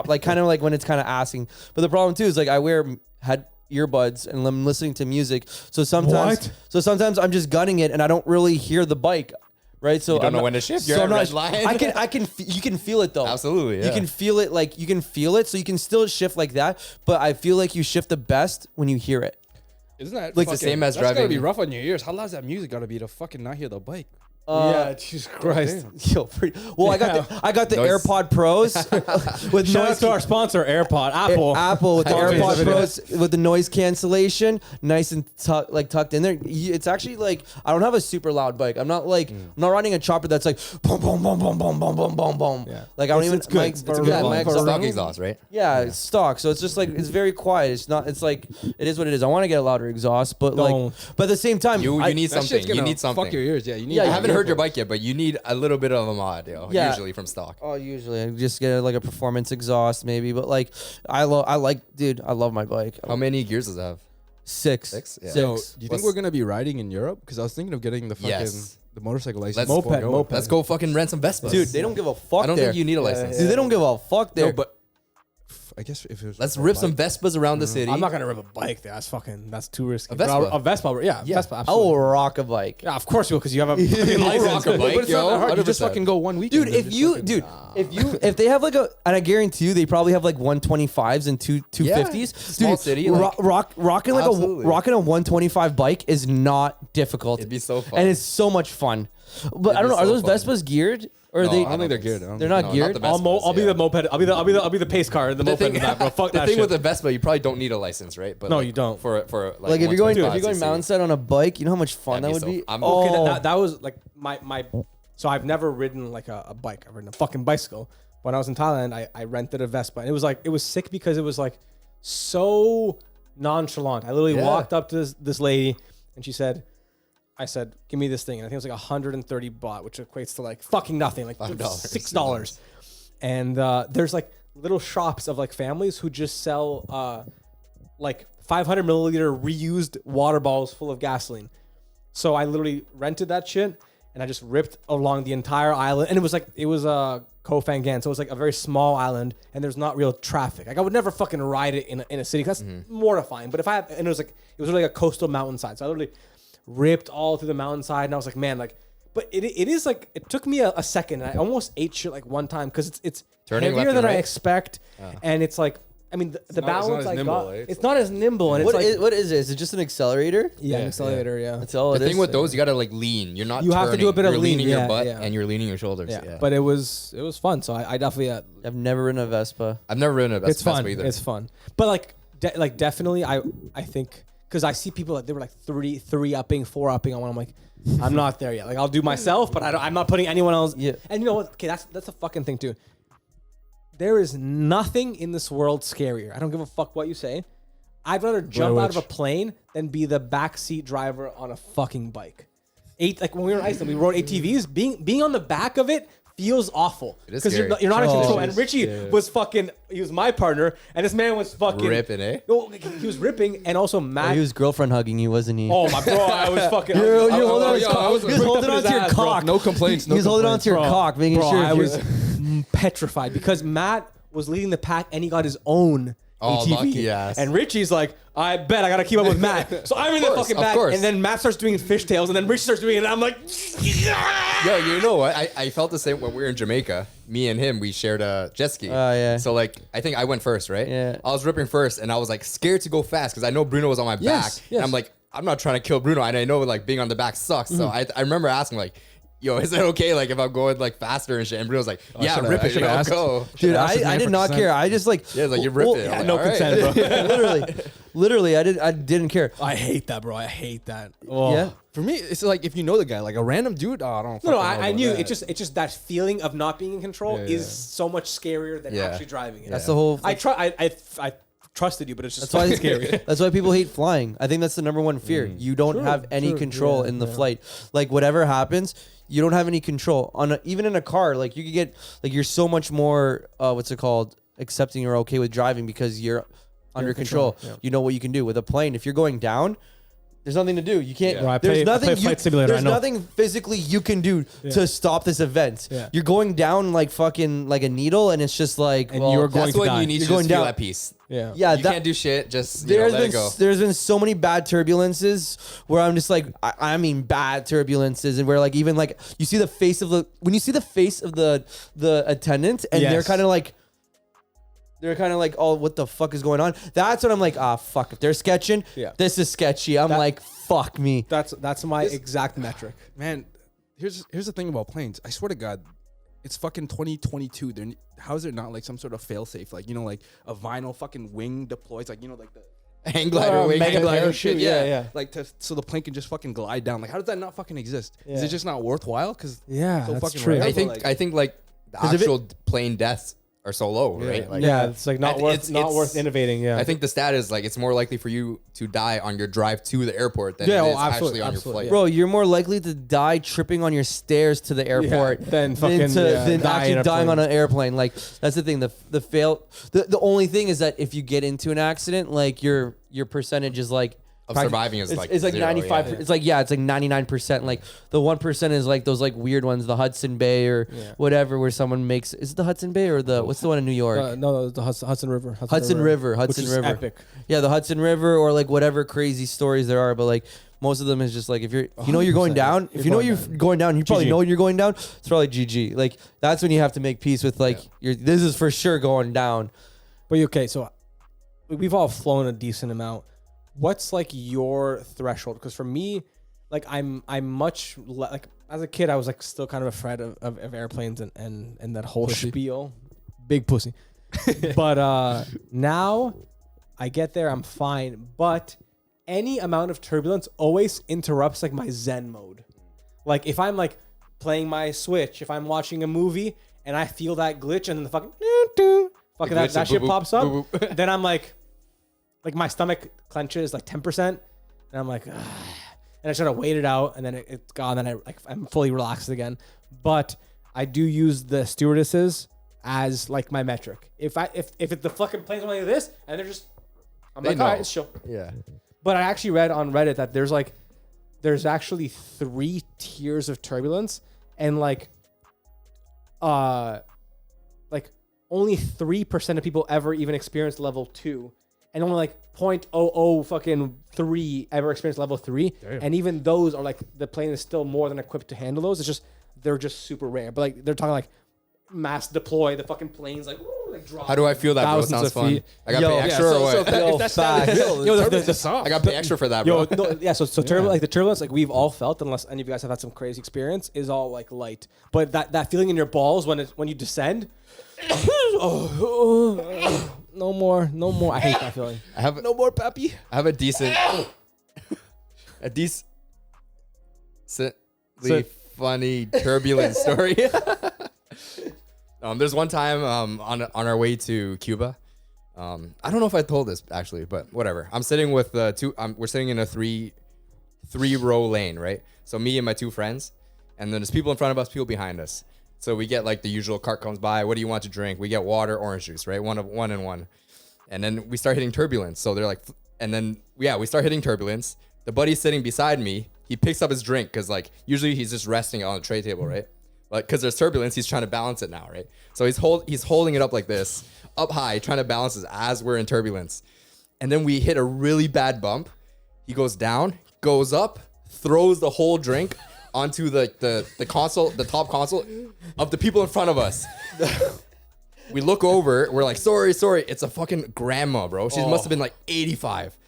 like kind of like when it's kind of asking. But the problem too is like I wear had earbuds and I'm listening to music. So sometimes I'm just gunning it and I don't really hear the bike. Right, so You don't I'm know not- when to shift. so You're I'm at not- red line. you can feel it though. Absolutely, yeah. You can feel it, like you can feel it, so you can still shift like that. But I feel like you shift the best when you hear it. Isn't that Like fucking, the same as that's gotta driving- be rough on your ears. How loud is that music gotta be to fucking not hear the bike? Yeah, Jesus Christ. Yo, well, I got the Noise. AirPod Pros with Shout out noise to our sponsor, AirPod, Apple. Apple with the Always AirPod every day. Pros with the noise cancellation, nice and tucked in there. It's actually like I don't have a super loud bike. I'm not riding a chopper that's like boom boom boom boom boom boom boom boom boom. Yeah. Like I don't even. It's good. My, It's yeah, good. my For exhaust- Stock exhaust, right? yeah, it's stock. So it's just like it's very quiet. It's not. It's like it is what it is. I want to get a louder exhaust, but Don't. but at the same time, You need That shit's something. You gonna need something. Fuck your ears. Yeah, you need. Yeah, I yeah. haven't heard your bike yet, but you need a little bit of a mod, yo. Yeah. Usually from stock. Oh, usually I just get like a performance exhaust maybe, but like I love my bike. How many gears does it have? Six. Six? Yeah. So, Six. do you think we're gonna be riding in Europe? Because I was thinking of getting the fucking Yes. the motorcycle license. Let's- before Moped, going. moped. Let's go fucking rent some Vespas. Dude, they don't give a fuck. I don't there. think you need a license. Dude, they don't give a fuck there. No, but I guess if it was Let's for a rip some bike- Vespas around the city. I'm not gonna rip a bike there. That's too risky. A Vespa? A Vespa, yeah. Yeah. Vespa, I absolutely. will rock a bike. Yeah, of course you will, because you have a fucking I'll license. rock a But bike, it's not yo. that hard. You just 100%. fucking go one weekend. Dude, and just fucking- if they have like and I guarantee you they probably have like 125s and 250s. Small Dude, city, like- rocking like Absolutely. rocking a 125 bike is not difficult. It'd be so fun. And it's so much fun. But I don't know, be are so those fun. Vespas geared or are No, they? I don't think they're good. I don't They're think- not No, geared. not the Vespas, I'll be yeah. the moped. I'll be the pace car and the moped in the back, bro. Fuck the that thing shit. with the Vespa, you probably don't need a license, right? But No, like, you don't. For Like if you're going 125cc. mountain side on a bike, you know how much fun that That'd would be be. so- I'm- Okay, Oh, that was like my. So I've never ridden like a bike. I've ridden a fucking bicycle. When I was in Thailand, I rented a Vespa, and it was sick because it was like so nonchalant. I literally Yeah. walked up to this lady, and I said, give me this thing. And I think it was like 130 baht, which equates to like fucking nothing, like $5. $6. And there's like little shops of like families who just sell like 500 milliliter reused water bottles full of gasoline. So I literally rented that shit and I just ripped along the entire island. And it was Koh Phangan. So it was like a very small island and there's not real traffic. Like I would never fucking ride it in a city. 'Cause that's mortifying. But it was really like a coastal mountainside. So I literally ripped all through the mountainside and I was like, man, like, but it is like, it took me a second and I almost ate shit like one time because it's Turning heavier left than and I right? expect. And it's like, I mean, the not balance as I nimble, got, eh? it's not as nimble. And it's like, what is it? Is it just an accelerator? yeah, an accelerator, yeah. That's all The it thing is. with those, you gotta like lean. You're not. You have to do a bit of You're lean, leaning yeah, your butt yeah. and you're leaning your shoulders. Yeah, Yeah, but it was fun. So I definitely I've never ridden a Vespa. I've never ridden a Vespa it's fun. either. It's fun. But like definitely I think because I see people that they were like 3 upping, 4 upping on one. I'm like, I'm not there yet. Like I'll do myself, but I'm not putting anyone else. Yeah. And you know what? Okay, that's a fucking thing too. There is nothing in this world scarier. I don't give a fuck what you say. I'd rather jump out of a Witch. plane than be the backseat driver on a fucking bike. Like when we were in Iceland, we rode ATVs. Being on the back of it feels awful It is because you're scary. not in Oh. control. And Richie was fucking. He was my partner, and this man was fucking Ripping, eh? No, he was ripping, and also Matt. He was girlfriend hugging you, wasn't he? Oh my bro, I was fucking. You're I was- holding on yeah, his I was cock. He was holding up on his to your ass, bro. cock. No complaints. No He was holding on to your Bro, cock, making bro, sure. I was petrified because Matt was leading the pack and he got his own Oh, ATV. lucky ass. And Richie's like, I bet I gotta keep up with Matt. So I'm in the course, fucking of back, course. and then Matt starts doing fishtails, and then Richie starts doing it, and I'm like, Yo, you know what? I felt the same when we were in Jamaica. Me and him, we shared a jet ski. Oh, yeah. So like, I think I went first, right? Yeah. I was ripping first, and I was like scared to go fast because I know Bruno was on my Yes, back, yes. and I'm like, I'm not trying to kill Bruno, and I know like being on the back sucks. So I remember asking like, yo, is it okay like if I'm going like faster and shit? And Bruno's like, yeah, should've- rip I it, should've yo, asked. go. Dude, asked his I man did for not consent. care. I just like Yeah, it's like you ripped it. yeah, I'm no like, all consent, right. bro. literally, I didn't care. I hate that, bro. I hate that. Oh. Yeah. For me, it's like if you know the guy, like a random dude. Oh, I don't. No, fucking know I about knew that. it's just that feeling of not being in control Yeah, is yeah. so much scarier than Yeah. actually driving it. That's the whole. I trusted you, but it's just That's why fucking scary. That's why people hate flying. I think that's the number one fear. You don't have any control in the flight. Like whatever happens, you don't have any control even in a car. Like you could get like you're so much more accepting or okay with driving because you're under control. yeah. You know what you can do with a plane. If you're going down, there's nothing to do. You can't. Bro, I there's play nothing. Flight Simulator, I There's know. nothing physically you can do to stop this event. Yeah. You're going down like fucking like a needle, and it's just like And well, you're going That's to when die. you need You're to going just feel down. at peace. Yeah. yeah, You can't do shit. Just let it go. There's been so many bad turbulences where I'm just like I mean bad turbulences and where like even like you see the face of the attendant and Yes. they're kind of like oh what the fuck is going on. That's when I'm like fuck if they're sketching this is sketchy. I'm like fuck me. That's my exact metric. Man, here's the thing about planes. I swear to God, it's fucking 2022. How is there not like some sort of fail-safe, like, you know, like a vinyl fucking wing deploys, like, you know, like the Hang glider, wing, mega hang glider. parachute. shit, Yeah. like so the plane can just fucking glide down. Like, how does that not fucking exist? Is Yeah. it just not worthwhile? Because Yeah, so that's fucking true. rare, I but, think like, I think like the 'Cause if it- actual plane deaths are so low, right? Like, Yeah, it's like not worth it's- worth innovating. Yeah, I think the stat is like it's more likely for you to die on your drive to the airport than Yeah, it oh, is absolutely, actually on absolutely, your flight. Bro, you're more likely to die tripping on your stairs to the airport than fucking, than die in actually a dying plane. on an airplane. Like that's the thing. The only thing is that if you get into an accident, like your percentage is like Of surviving is it's like it's like 0, 95. yeah. It's like it's like 99%. Like the 1% is like those like weird ones, the Hudson Bay or whatever, where someone makes. Is it the Hudson Bay or the what's the one in New York? no, the Hudson River. Hudson River. which is epic. Yeah, the Hudson River or like whatever crazy stories there are, but like most of them is just like if you're you're going 100%, down, if you know you're going down, you probably GG. know you're going down. It's probably GG. Like that's when you have to make peace with like this is for sure going down. But okay, so we've all flown a decent amount. What's like your threshold? Because for me, like I'm much like as a kid, I was like still kind of afraid of airplanes and that whole spiel. Big pussy. But now I get there, I'm fine. But any amount of turbulence always interrupts like my Zen mode. Like if I'm like playing my Switch, if I'm watching a movie and I feel that glitch and then the fucking that shit pops up, then I'm like my stomach clenches like 10%, and I'm like, ugh. And I try to wait it out, and then it's gone. Then I'm fully relaxed again. But I do use the stewardesses as like my metric. If the fucking plane's only like this, and they're just, I'm like, all right, it's chill. Yeah. But I actually read on Reddit that there's actually 3 tiers of turbulence, and like only 3% of people ever even experience level 2. And only like 0.00 fucking 3 ever experienced level 3. Damn. And even those are like, the plane is still more than equipped to handle those. It's just, they're just super rare. But like, they're talking like mass deploy, the fucking planes like, ooh, like drop. How do I feel that, bro? Thousands Sounds of fun. feet. I got to pay extra or what? Yo, if that's facts. that hill, Yo, the turbulence is soft. soft. I got to pay extra for that, bro. Yo, no, yeah, so turbulence, like the turbulence, like we've all felt, unless any of you guys have had some crazy experience, is all like light. But that feeling in your balls when you descend, no more. I hate that feeling. I have No more pappy. I have a decent funny turbulent story. There's one time on our way to Cuba. I don't know if I told this actually, but whatever. I'm sitting with we're sitting in a three-row lane, right? So me and my 2 friends, and then there's people in front of us, people behind us. So we get like the usual cart comes by. What do you want to drink? We get water, orange juice, right? One and one. And then we start hitting turbulence. So they're like, and then we start hitting turbulence. The buddy sitting beside me, he picks up his drink because like usually he's just resting on the tray table, right? Like because there's turbulence, he's trying to balance it now, right? So he's holding it up like this, up high, trying to balance it as we're in turbulence. And then we hit a really bad bump. He goes down, goes up, throws the whole drink onto the console, the top console of the people in front of us. We look over, we're like, sorry. It's a fucking grandma, bro. She must have been like 85.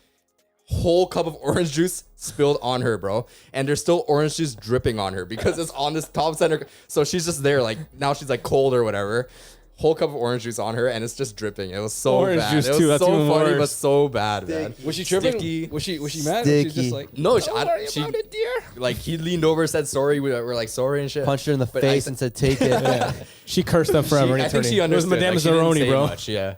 Whole cup of orange juice spilled on her, bro. And there's still orange juice dripping on her because it's on this top center. So she's just there, like, now she's like cold or whatever. Whole cup of orange juice on her, and it's just dripping. It was so Orange bad. juice It was too, that's so even funny, worse. but so bad, man. Was she tripping? Sticky. Was she mad? Or she's Sticky. just like, No, don't worry about it, dear. like he leaned over, said sorry. We're like sorry and shit. Punched her in the But face I- and said, "Take it." She cursed them forever. I think she It was understood. Madame Like, she didn't Zeroni, say bro. much, yeah.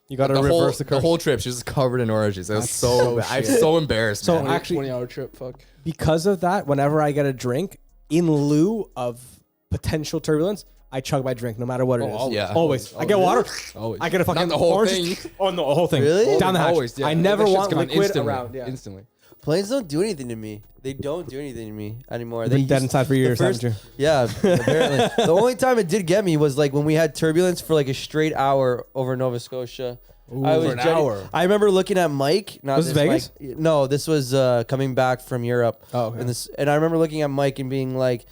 You got to The reverse the curse. whole trip, she was covered in oranges. It was so so bad. I'm shit. so embarrassed. So man. actually- 20-hour trip, fuck. Because of that, whenever I get a drink, in lieu of potential turbulence, I chug my drink no matter what it is. always. Yeah. Always. I get water. Always. I get a fucking the whole orange. thing. Oh no, the whole thing. Really? Down the hatch. Always, yeah. I never That shit's want gone liquid instantly. around. Yeah. Instantly. Planes don't do anything to me. They don't do anything to me anymore. You've They been dead used- inside for the years, first- haven't you? Yeah, apparently. The only time it did get me was like when we had turbulence for like a straight hour over Nova Scotia. I was for an hour. I remember looking at Mike. Not Was this Vegas? Mike. No, this was coming back from Europe. Oh, okay. And I remember looking at Mike and being like,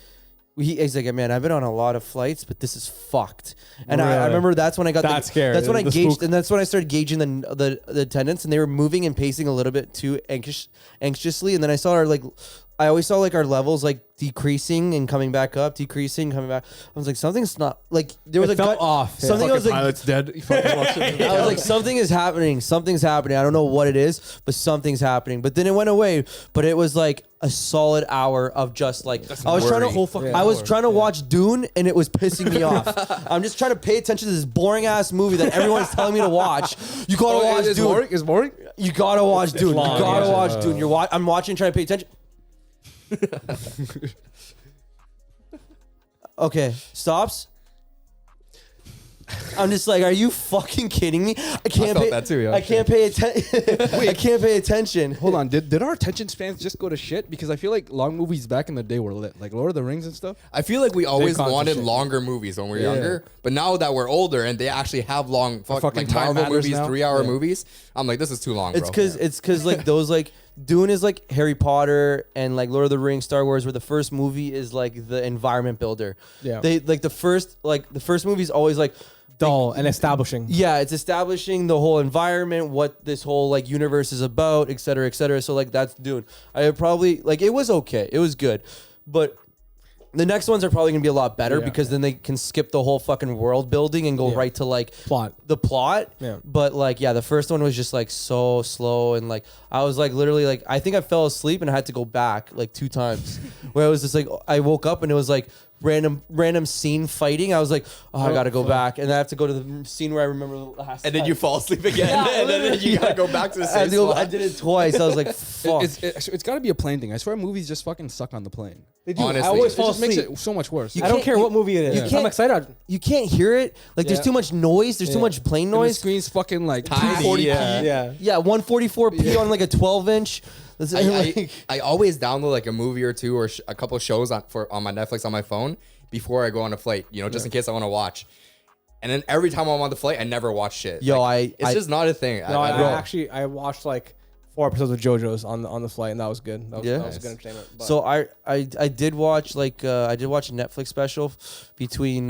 he's like, man, I've been on a lot of flights, but this is fucked. And I Really? remember that's when I got That's scary. That's when I The gauged, spook. and that's when I started gauging the attendants, and they were moving and pacing a little bit too anxiously. And then I saw her like, I always saw like our levels like decreasing and coming back up, decreasing, coming back. I was like, something's not like there was It a felt gut off. Yeah. Something I was like, Pilot's dead. You fucking watched it. I was like, something is happening. Something's happening. I don't know what it is, but something's happening. But then it went away. But it was like a solid hour of just like I was trying to whole fucking I was hour. trying to watch Dune and it was pissing me off. I'm just trying to pay attention to this boring ass movie that everyone's telling me to watch. You gotta watch It's Dune. boring. It's boring. You gotta watch Dune. long, You gotta yeah. watch Dune. I'm watching, trying to pay attention. Okay, stops. I'm just like, are you fucking kidding me? I can't felt pay that too, yeah, I can't pay attention. I can't pay attention. Hold on. Did our attention spans just go to shit? Because I feel like long movies back in the day were lit, like Lord of the Rings and stuff. I feel like we always concept wanted shit. longer movies when we were younger, but now that we're older and they actually have long fucking like time Marvel matters movies, now. 3-hour Yeah. movies, I'm like, this is too long, It's bro. because like those like Dune is like Harry Potter and like Lord of the Rings, Star Wars, where the first movie is like the environment builder. Yeah. They like the first movie is always like Dull and establishing. yeah, it's establishing the whole environment, what this whole like universe is about, et cetera, et cetera. So like that's Dune. I would probably like it was okay, it was good, but the next ones are probably gonna be a lot better Yeah. because then they can skip the whole fucking world building and go Yeah. right to like Plot. the plot. Yeah. But like, yeah, the first one was just like so slow and like I was like literally like I think I fell asleep and I had to go back like 2 times. Where I was just like I woke up and it was like random scene fighting. I was like, oh, I gotta go back, and I have to go to the scene where I remember the last. and then time. you fall asleep again, Yeah, and then you literally, gotta go back to the I, had same to go- spot. I did it twice. I was like, fuck. It's got to be a plane thing. I swear movies just fucking suck on the plane. They do. Honestly. I always It fall just makes asleep. it so much worse. You I don't can't- care you- what movie it you is. can't- I'm excited. You can't hear it. Like there's Yeah. too much noise. There's too Yeah. much plane And the noise. screen's fucking like Tiny, 240p. yeah. Yeah, 144p on like a 12-inch. I always download like a movie or two or a couple shows on my Netflix on my phone before I go on a flight, just in case I want to watch. And then every time I'm on the flight, I never watch shit. Yo, it's just not a thing. No, I don't know. actually I watched like 4 episodes of JoJo's on the flight, and that was good. That was, Yeah? that was Nice. good entertainment. But So I did watch like I did watch a Netflix special between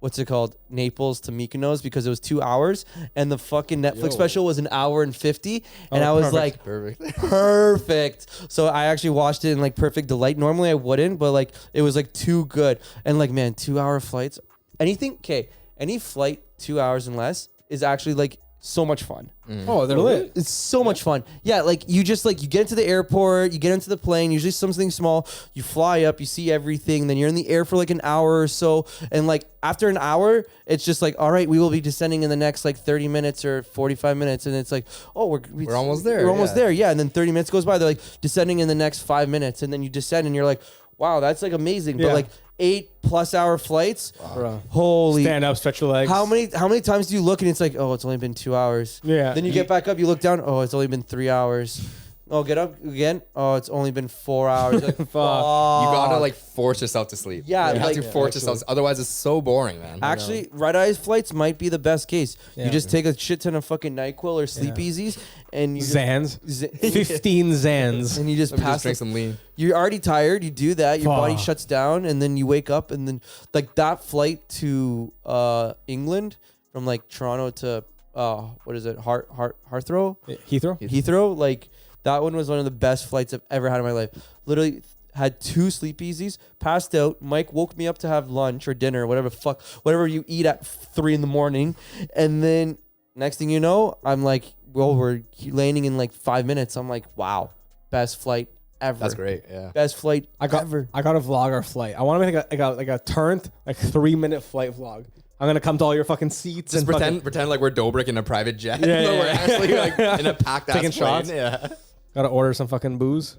what's it called, Naples to Mykonos, because it was 2 hours and the fucking Netflix special was 1 hour and 50 and Oh, I was perfect. like Perfect. perfect. So I actually watched it in like perfect delight. Normally I wouldn't, but like it was like too good. And like man, 2-hour flights, any flight 2 hours and less is actually like so much fun. oh, they're lit. It's so much fun. Yeah, like you just like you get into the airport, you get into the plane, usually something small, you fly up, you see everything, then you're in the air for like an hour or so, and like after an hour, it's just like, all right, we will be descending in the next like 30 minutes or 45 minutes, and it's like, oh, we're almost there, We're almost yeah. there, yeah. And then 30 minutes goes by, they're like descending in the next 5 minutes, and then you descend, and you're like, wow, that's like amazing. Yeah. But like 8+ hour flights, Bro. holy. Stand up, stretch your legs. How many times do you look and it's like, oh, it's only been 2 hours? Yeah. Then you get back up, you look down, oh, it's only been 3 hours. Oh, get up again. Oh, it's only been 4 hours. Like, fuck. You gotta like force yourself to sleep. Yeah, you have like- to force yourself. Otherwise, it's so boring, man. Actually, red-eye flights might be the best case. Yeah. You just take a shit ton of fucking NyQuil or Sleep Easies, and you Zans. just, 15 Zans. and you just Let me pass. just drink them. some lean. You're already tired. You do that. Your body Fuck. shuts down, and then you wake up, and then like that flight to England from like Toronto to what is it, Heathrow? Heathrow? Like that one was one of the best flights I've ever had in my life. Literally had 2 Sleep Easies, passed out. Mike woke me up to have lunch or dinner, whatever you eat at 3 a.m. And then next thing you know, I'm like, well, we're landing in like 5 minutes. I'm like, wow, best flight ever. That's great. Yeah. Best flight I got ever. to vlog our flight. I want to make like a turned like 3-minute flight vlog. I'm gonna come to all your fucking seats Just and pretend like we're Dobrik in a private jet. Yeah, but yeah, we're yeah. actually like in a packed ass Taking plane. shots. Yeah. gotta order some fucking booze.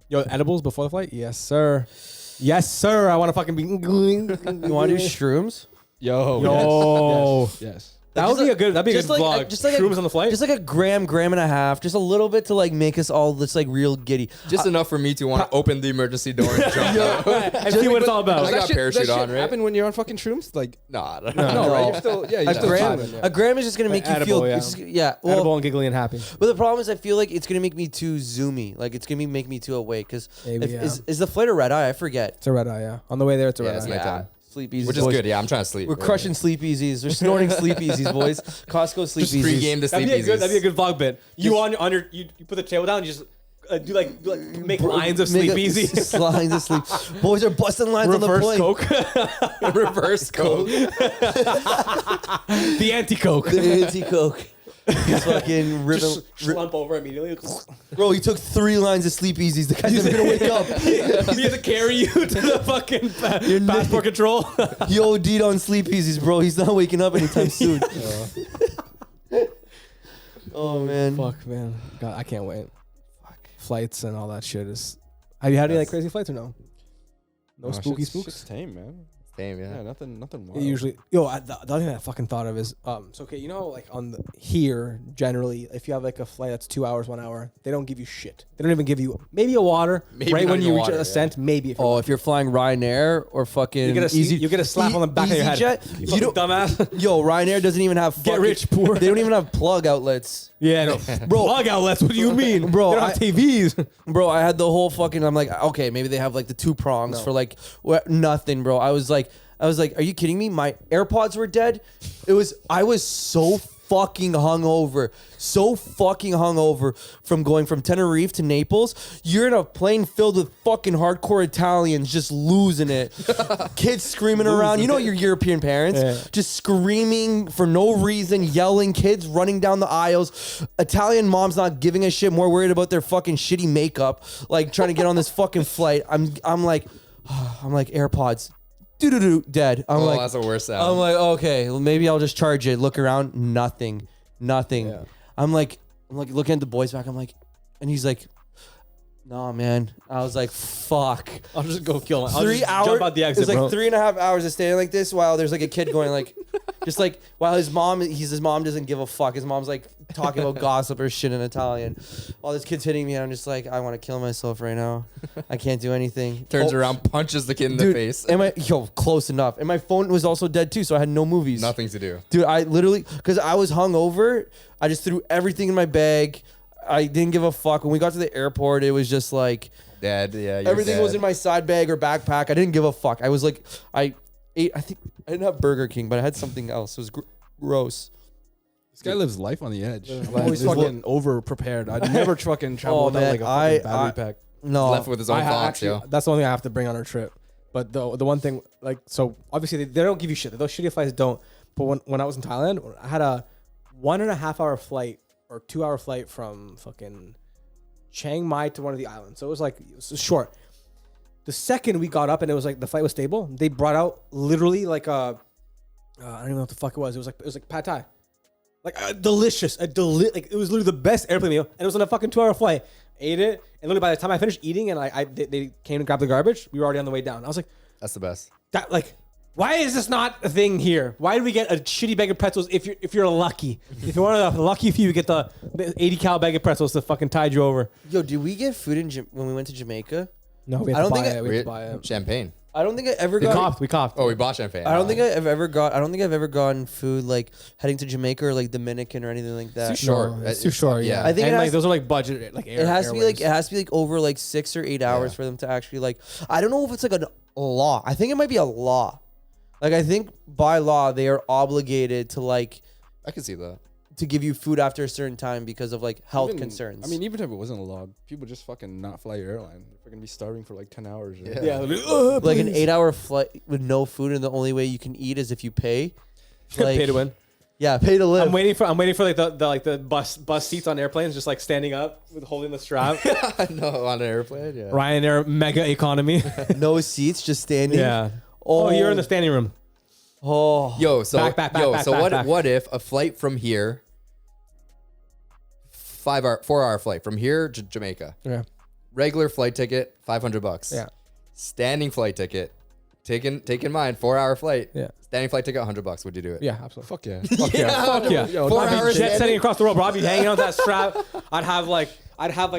Yo, edibles before the flight? Yes, sir. Yes, sir. I want to fucking be. You want to do shrooms? Yo. Yo. Yes. That would be a good. That'd be a just good like- vlog. just like a- Shrooms on the flight. Just like a gram and a half, just a little bit to like make us all just like real giddy. Just enough for me to want to open the emergency door and jump out. and see what it's all about. I got parachute that on, shit right? happen when you're on fucking shrooms? Like, Nah. no, No. right? You're still, yeah, you're A still gram, chilling, yeah. a gram is just gonna make you Edible, feel. yeah. It's just, yeah. Well, Edible and giggly and happy. but the problem is, I feel like it's gonna make me too zoomy. Like it's gonna make me too awake. Because Maybe, yeah. is the flight a red eye? I forget. It's a red eye, yeah. On the way there, it's a Yeah, red it's eye. nighttime. Sleep easy, Which is boys. good. Yeah, I'm trying to sleep. We're crushing sleep easies. We're snorting sleep easies, boys. Costco sleep Just easies. pre-game the That'd sleep be a good. easies. That'd be a good vlog bit. You on your you put the table down, and you just do like make lines of sleep easy. Lines of sleep. Boys are busting lines on the Reverse plane. coke. Reverse coke. The anti-coke. The anti-coke. Just fucking ripping. Just slump over immediately. Bro, he took 3 lines of sleep easies. The guy's never gonna wake up. He has to carry you to the fucking passport control. He OD'd on sleep easies, bro. He's not waking up anytime soon. Oh man. Fuck, man. God, I can't wait. Fuck. Flights and all that shit is. Have you had any like crazy flights or no? No spooky spooks. It's tame, man. Same, Yeah, yeah. nothing It wild. usually, the other thing I fucking thought of is, so okay, you know, like on the here generally, if you have like a flight that's 2 hours, 1 hour, they don't give you shit. They don't even give you maybe a water Maybe right not when even you reach water, ascent. Maybe if you're Oh, if you're flying Ryanair or fucking you get a easy, you get a slap on the back of your head. EasyJet, You don't- dumbass. Yo, Ryanair doesn't even have Get fucking- rich poor. They don't even have plug outlets. Yeah, no, bro. Plug outlets. What do you mean, Bro, They don't have TVs. Bro, I had the whole fucking. I'm like, okay, maybe they have like the 2 prongs No. for like nothing, bro. I was like, are you kidding me? My AirPods were dead. I was so fucking hungover from going from Tenerife to Naples. You're in a plane filled with fucking hardcore Italians just losing it. Kids screaming around. You know your European parents Yeah. just screaming for no reason, yelling, kids running down the aisles. Italian moms not giving a shit, more worried about their fucking shitty makeup, like trying to get on this fucking flight. I'm like AirPods. Dead. I'm like, that's the worst sound. I'm like, okay, well, maybe I'll just charge it. Look around, nothing. Yeah. I'm like looking at the boys back. I'm like, and he's like, nah, man. I was like, fuck. I'll just go kill him. 3 hours. Jump out the exit, It's like bro. 3.5 hours of staying like this while there's like a kid going like, just like while his mom doesn't give a fuck. His mom's like talking about gossip or shit in Italian. While this kid's hitting me, and I'm just like, I want to kill myself right now. I can't do anything. Turns Oh, around, punches the kid in the dude, face. close enough. And my phone was also dead too, so I had no movies. Nothing to do. Dude, I literally, because I was hungover, I just threw everything in my bag. I didn't give a fuck. When we got to the airport, it was just like Dead, yeah. You're everything dead. was in my side bag or backpack. I didn't give a fuck. I was like, I think I didn't have Burger King, but I had something else. It was gross. This guy lives life on the edge. I'm Like, always this fucking over prepared. I'd never fucking travel Oh, without man, like a fucking I- battery pack. No, Left with his own thoughts, actually, yo. that's the only thing I have to bring on our trip. But the one thing, like, so obviously they don't give you shit. Those shitty flights don't. But when I was in Thailand, I had a 1.5 hour flight or 2 hour flight from fucking Chiang Mai to one of the islands. So it was short. The second we got up and it was like the flight was stable, they brought out literally like I don't even know what the fuck it was. It was like pad thai, like delicious, like it was literally the best airplane meal, and it was on a fucking 2 hour flight. Ate it, and literally by the time I finished eating and they came to grab the garbage, we were already on the way down. I was like, That's the best. that like. Why is this not a thing here? Why did we get a shitty bag of pretzels if you're lucky? If you're one of the lucky few, you get the 80 cal bag of pretzels to fucking tide you over. Yo, did we get food when we went to Jamaica? No, we I had to don't buy think it. We had to buy it. Champagne. I don't think I ever We got. copped. Oh, we bought champagne. I don't think I've ever gotten food like heading to Jamaica or like Dominican or anything like that. Too short. No, it's too short. Yeah, yeah. I think and it like has- those are like budget, like air. It has to be like airways. over like 6 or 8 hours Yeah. for them to actually like. I don't know if it's like a law. I think it might be a law. Like I think by law they are obligated to like I can see that. to give you food after a certain time because of like health Even- concerns. I mean, even if it wasn't a law, people just fucking not fly your airline. They're gonna be starving for like 10 hours. or- Yeah. Yeah, like an 8-hour flight with no food and the only way you can eat is if you pay. Like, pay to win. Yeah, pay to live. I'm waiting for like the bus seats on airplanes, just like standing up with holding the strap. No, on an airplane. Yeah. Ryanair mega economy. No seats, just standing. Yeah. Oh, you're in the standing room. Oh, Yo, so Back, so back, what? back. What if a flight from here, 4 hour flight from here to Jamaica, Yeah. regular flight ticket, $500. Yeah. Standing flight ticket, take in mind 4 hour flight. Yeah. Standing flight ticket, $100. Would you do it? Yeah, absolutely. Fuck yeah. Fuck yeah. Fuck yeah. Yo, 4 I'd be hours jet standing? setting across the world, bro. I'd be hanging out that strap. I'd have like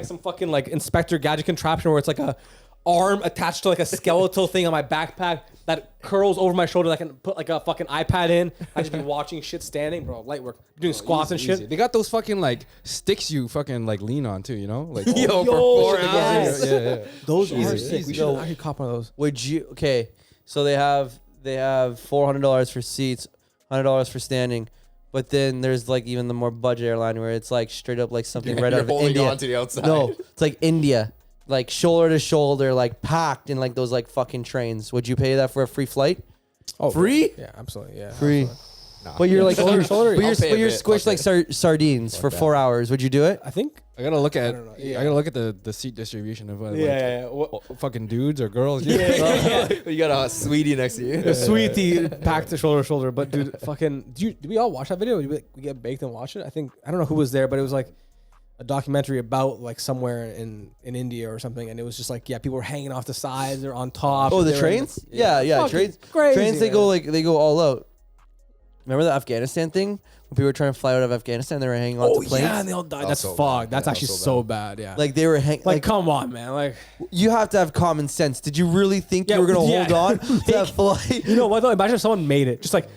some fucking like Inspector Gadget contraption where it's like a arm attached to like a skeletal thing on my backpack that curls over my shoulder that I can put like a fucking iPad in. I'd just be watching shit standing, bro. Light work. Doing squats and shit. Easy. They got those fucking like sticks you fucking like lean on too, you know? Like Yo, for 4 shit, hours. yeah. Those Easy. are sick. We Yo. should actually cop one of those. would you? Okay, so they have $400 for seats, $100 for standing. But then there's like even the more budget airline where it's like straight up like something right You're out of holding India. on to the outside. No, it's like India, like shoulder to shoulder, like packed in like those like fucking trains. Would you pay that for a free flight? Oh, Free? Yeah, absolutely. Yeah. Free. Nah. But you're like Shoulder to shoulder, but I'll you're, pay a but you're bit, squished fuck like sardines Fuck for that. 4 hours. Would you do it? I think. I gotta look at. don't know. I Yeah. gotta look at the seat distribution of Yeah. fucking dudes or girls. You got a sweetie next to you. The sweetie packed to shoulder to shoulder. But dude, fucking, did we all watch that video? Did we get baked and watch it? I don't know who was there, but it was like a documentary about like somewhere in India or something, and it was just like people were hanging off the sides, they're on top. Oh, the they were in trains? Yeah, Fucking trains. crazy, Trains, they man. go they go all out. Remember the Afghanistan thing? When people were trying to fly out of Afghanistan, they were hanging on Oh to planes. yeah, and they all died. That was That's so fucked. bad. That's Yeah, actually that was so so bad. Yeah. Like they were hanging. Like, come on, man. Like, You have to have common sense. Did you really think Yeah, you were gonna yeah. hold on to that flight? you know what though? Imagine if someone made it. Just like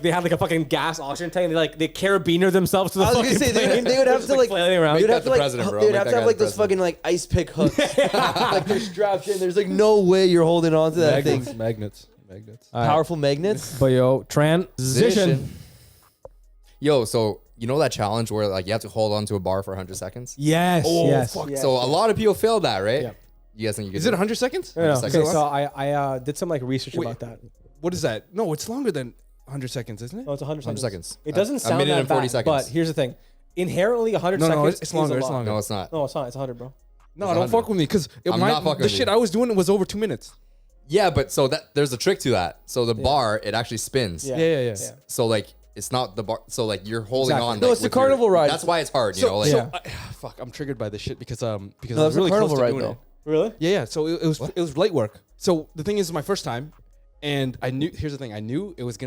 they had like a fucking gas oxygen tank. And they carabiner themselves to the I was fucking gonna say plane. they would have Just, to like flailing around. they would Make have that to the like president, bro. they would Make have that to guy have like the those fucking like ice pick hooks. Like they're strapped in. There's like no way you're holding on to that thing. Magnets. All right. Powerful magnets. But yo, transition. Yo, so you know that challenge where like you have to hold on to a bar for 100 seconds? Yes. Oh, yes. fuck. Yes. So a lot of people failed that, right? Yeah. You guys think you could Is do it 100 seconds? No, no. 100 Okay, seconds? so I did some like research Wait. about that. What is that? No, it's longer than 100 seconds, isn't it? No, it's 100 100 seconds. seconds. It doesn't A sound minute that and 40 bad, seconds. but here's the thing. Inherently, 100 No, seconds. it's is a longer. It's lot. longer. No, it's not. No, it's not. It's 100, bro. No, It's don't 100. fuck with me because I'm not fucking the with shit you. I was doing was over 2 minutes. Yeah, but so that there's a trick to that. So the bar, it actually spins. Yeah. Yeah. So like it's not the bar. So like you're holding Exactly. on. No, like, it's the with your- carnival ride. That's why it's hard. You So, know, like Yeah. fuck, I'm triggered by this shit because I No, was it's a really close carnival to ride doing though. it. Really? Yeah. So it was light work. So the thing is, my first time, and I knew. Here's the thing. I knew it was gonna